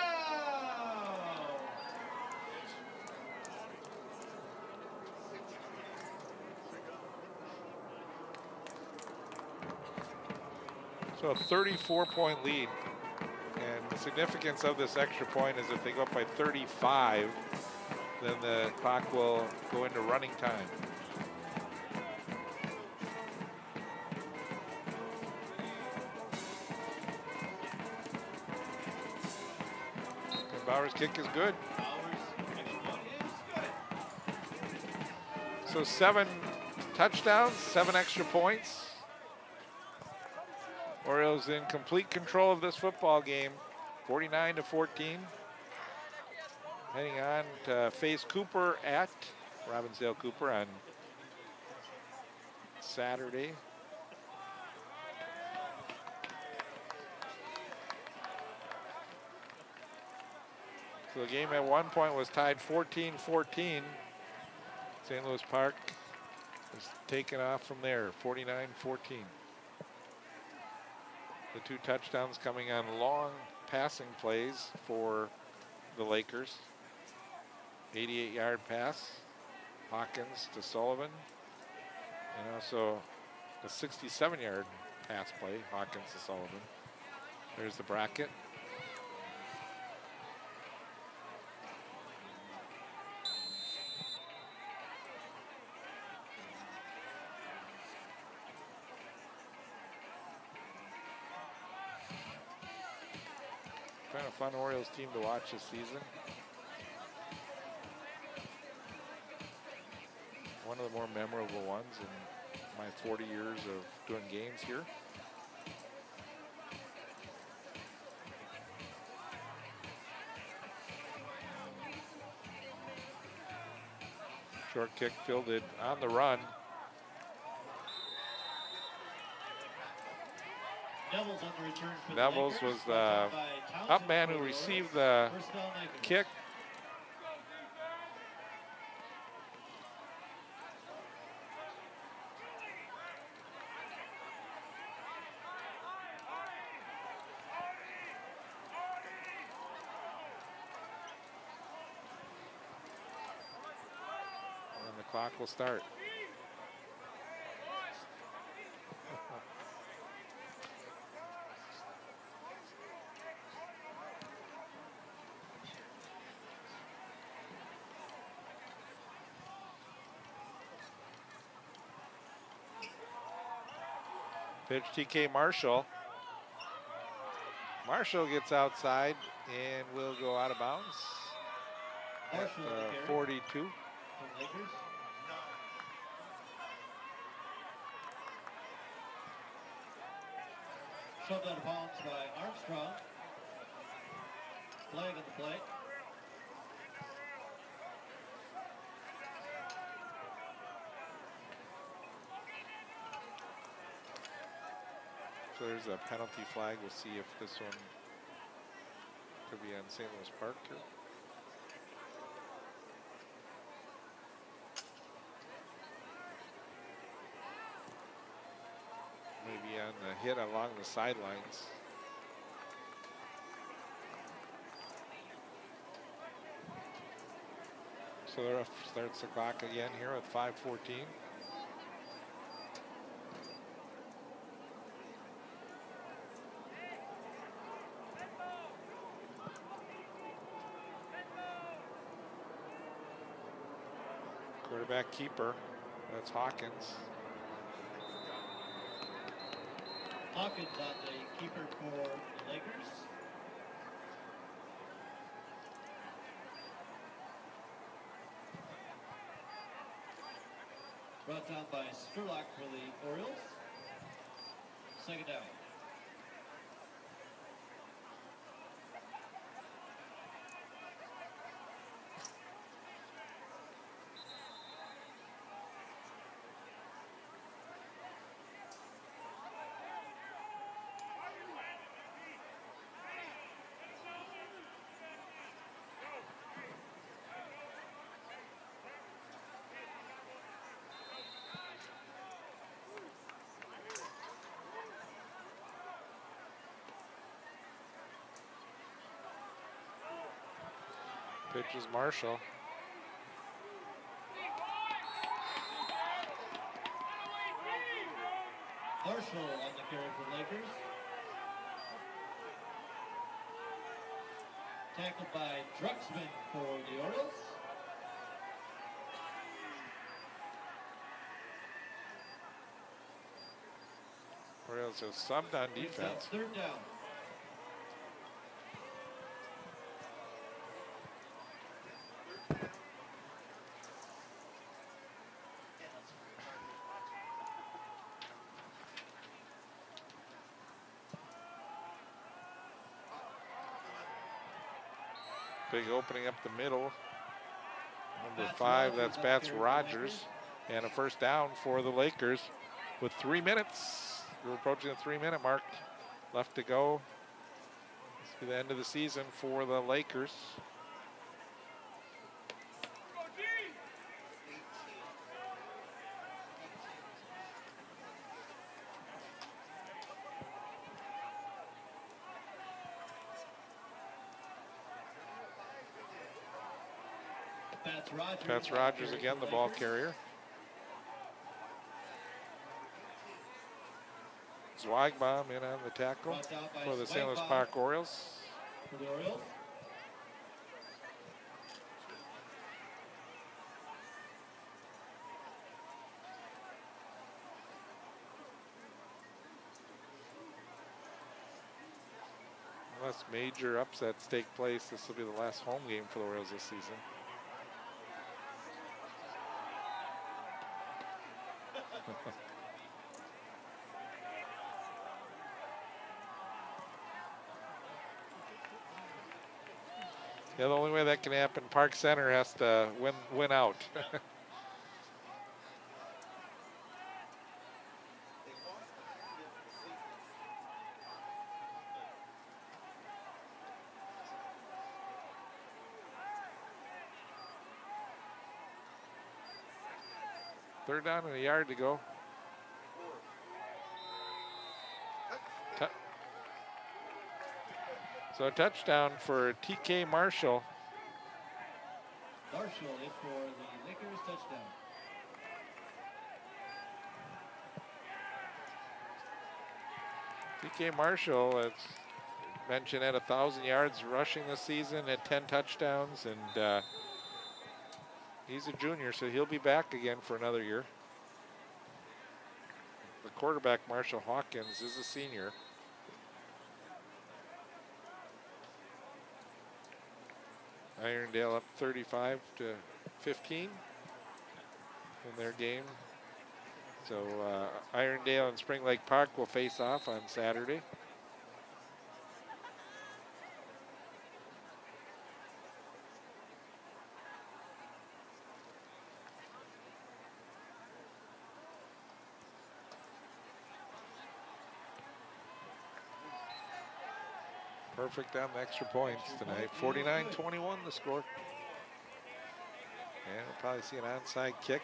So a 34-point lead. And the significance of this extra point is if they go up by 35, then the clock will go into running time. Bauer's kick is good. So 7 touchdowns, 7 extra points. Orioles in complete control of this football game, 49-14. Heading on to face Cooper at Robbinsdale Cooper on Saturday. So the game at one point was tied 14-14. St. Louis Park was taken off from there, 49-14. The 2 touchdowns coming on long passing plays for the Lakers. 88-yard pass, Hawkins to Sullivan. And also a 67-yard pass play, Hawkins to Sullivan. There's the bracket. Kind of fun Orioles team to watch this season. One of the more memorable ones, and my 40 years of doing games here. Short kick fielded on the run. Neville's on the return for Neville's the Lakers, was the brought down by Townsend up man for who the received Orioles. the First down, Lakers. kick. And the clock will start. Pitch TK Marshall. Marshall gets outside and will go out of bounds at Marshall on the carry 42. for the Lakers. Shoved out of bounds by Armstrong. Flag on the play. So there's a penalty flag. We'll see if this one could be on St. Louis Park here. Maybe on the hit along the sidelines. So the ref starts the clock again here at 5:14. Quarterback keeper, that's Hawkins. Hawkins on the keeper for the Lakers. Brought down by Spurlock for the Orioles. Second down. Pitch is Marshall. Marshall on the carry for Lakers. Tackled by Drucksman for the Orioles. Orioles have subbed on defense. Third down. Big opening up the middle. Number 5, that's Bats Rogers. And a first down for the Lakers with 3 minutes. We're approaching the 3-minute mark left to go. This will be the end of the season for the Lakers. Pats Rogers again, the ball carrier. Zweigbaum in on the tackle for the St. Louis Park Orioles. For the Orioles. Unless major upsets take place, this will be the last home game for the Orioles this season. Yeah, the only way that can happen, Park Center has to win out. Third down and a yard to go. So a touchdown for TK Marshall. Marshall in for the Lakers touchdown. TK Marshall, as mentioned, had 1,000 yards rushing this season, had 10 touchdowns, and he's a junior, so he'll be back again for another year. The quarterback, Marshall Hawkins, is a senior. Irondale up 35-15 in their game. So Irondale and Spring Lake Park will face off on Saturday. Perfect on the extra points tonight. 49-21 the score. And we'll probably see an onside kick.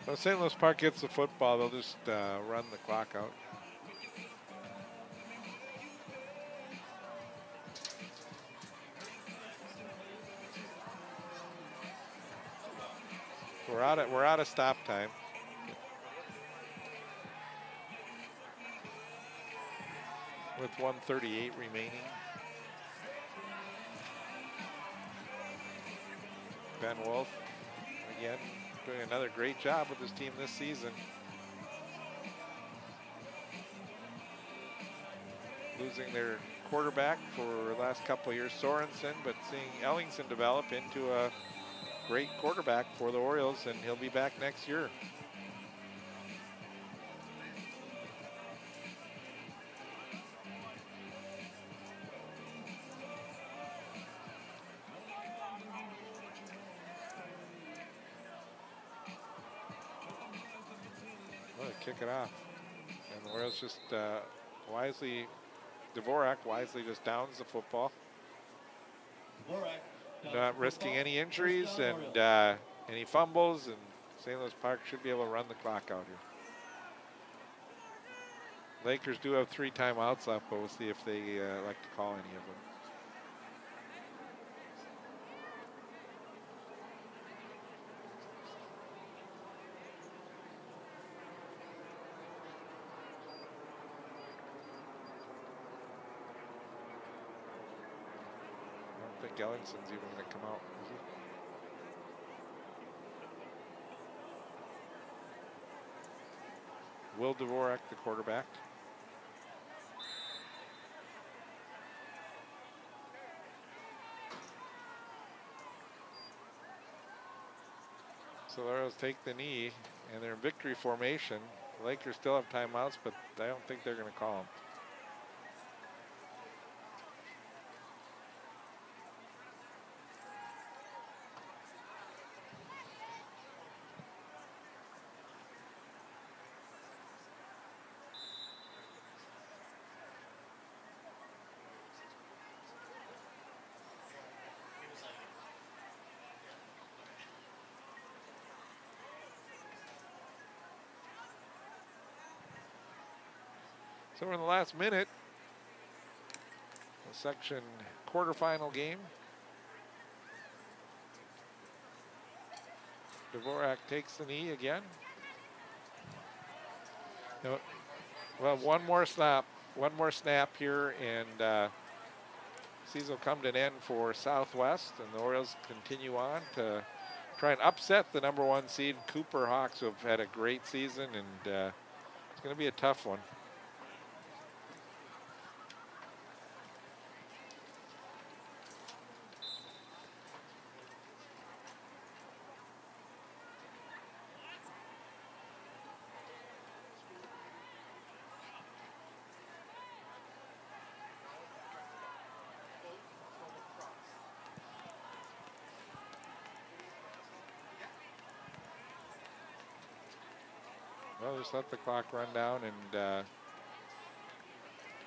So St. Louis Park gets the football, they'll just run the clock out. We're out of stop time. With 1:38 remaining. Ben Wolf again doing another great job with his team this season. Losing their quarterback for the last couple of years, Sorensen, but seeing Ellingson develop into a great quarterback for the Orioles, and he'll be back next year. Kick it off. And the Orioles just Dvorak wisely just downs the football. Not risking any injuries and any fumbles, and St. Louis Park should be able to run the clock out here. Lakers do have 3 timeouts left, but we'll see if they like to call any of them. I don't think Ellingson's even going to come out, is he? Will Dvorak, the quarterback. So the Orioles take the knee, and they're in victory formation. The Lakers still have timeouts, but I don't think they're going to call them. So we're in the last minute, the section quarterfinal game. Dvorak takes the knee again. Well, one more snap here, and season will come to an end for Southwest, and the Orioles continue on to try and upset the #1 seed Cooper Hawks, who have had a great season, and it's going to be a tough one. Well, just let the clock run down, and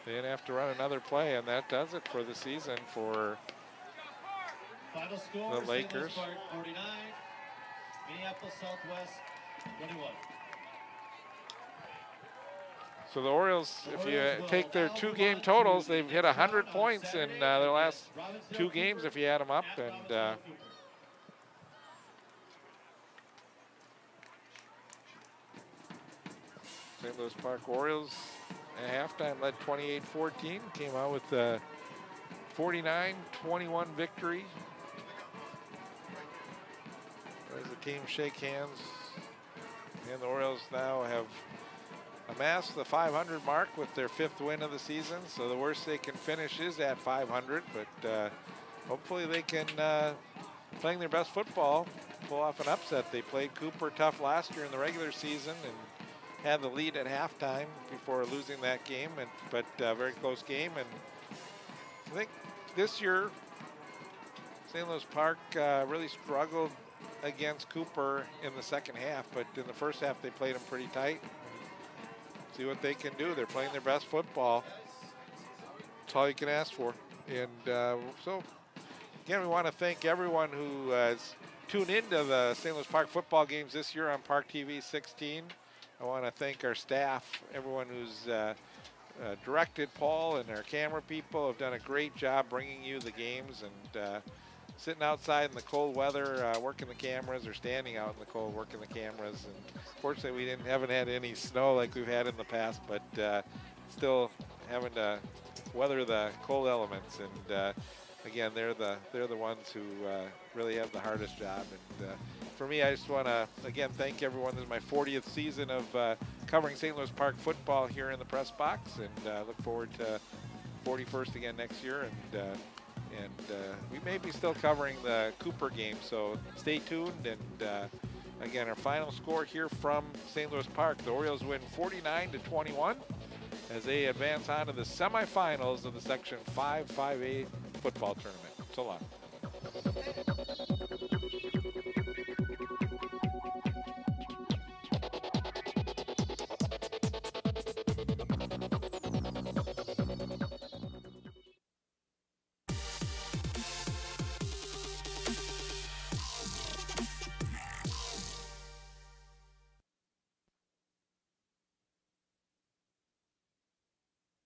they didn't have to run another play, and that does it for the season for Final score, the Lakers. St. Louis Park 49, Minneapolis Southwest 21. So the Orioles, if you take their 2-game totals, they've hit 100 points in their last 2 games if you add them up. And St. Louis Park Orioles at halftime led 28-14, came out with a 49-21 victory. As the team shake hands, and the Orioles now have amassed the 500 mark with their 5th win of the season. So the worst they can finish is at 500, but hopefully they can, playing their best football, pull off an upset. They played Cooper tough last year in the regular season and had the lead at halftime before losing that game, but very close game. And I think this year, St. Louis Park really struggled against Cooper in the second half, but in the first half they played them pretty tight. See what they can do. They're playing their best football. That's all you can ask for. And so, again, we want to thank everyone who has tuned into the St. Louis Park football games this year on Park TV 16. I want to thank our staff, everyone who's directed Paul, and our camera people have done a great job bringing you the games, and sitting outside in the cold weather, working the cameras, or standing out in the cold working the cameras. And fortunately, we haven't had any snow like we've had in the past, but still having to weather the cold elements. And again, they're the ones who really have the hardest job. And for me, I just want to again thank everyone. This is my 40th season of covering St. Louis Park football here in the press box, and look forward to 41st again next year. And we may be still covering the Cooper game, so stay tuned. And again, our final score here from St. Louis Park: the Orioles win 49-21 as they advance on to the semifinals of the Section 5 5A football tournament. So long.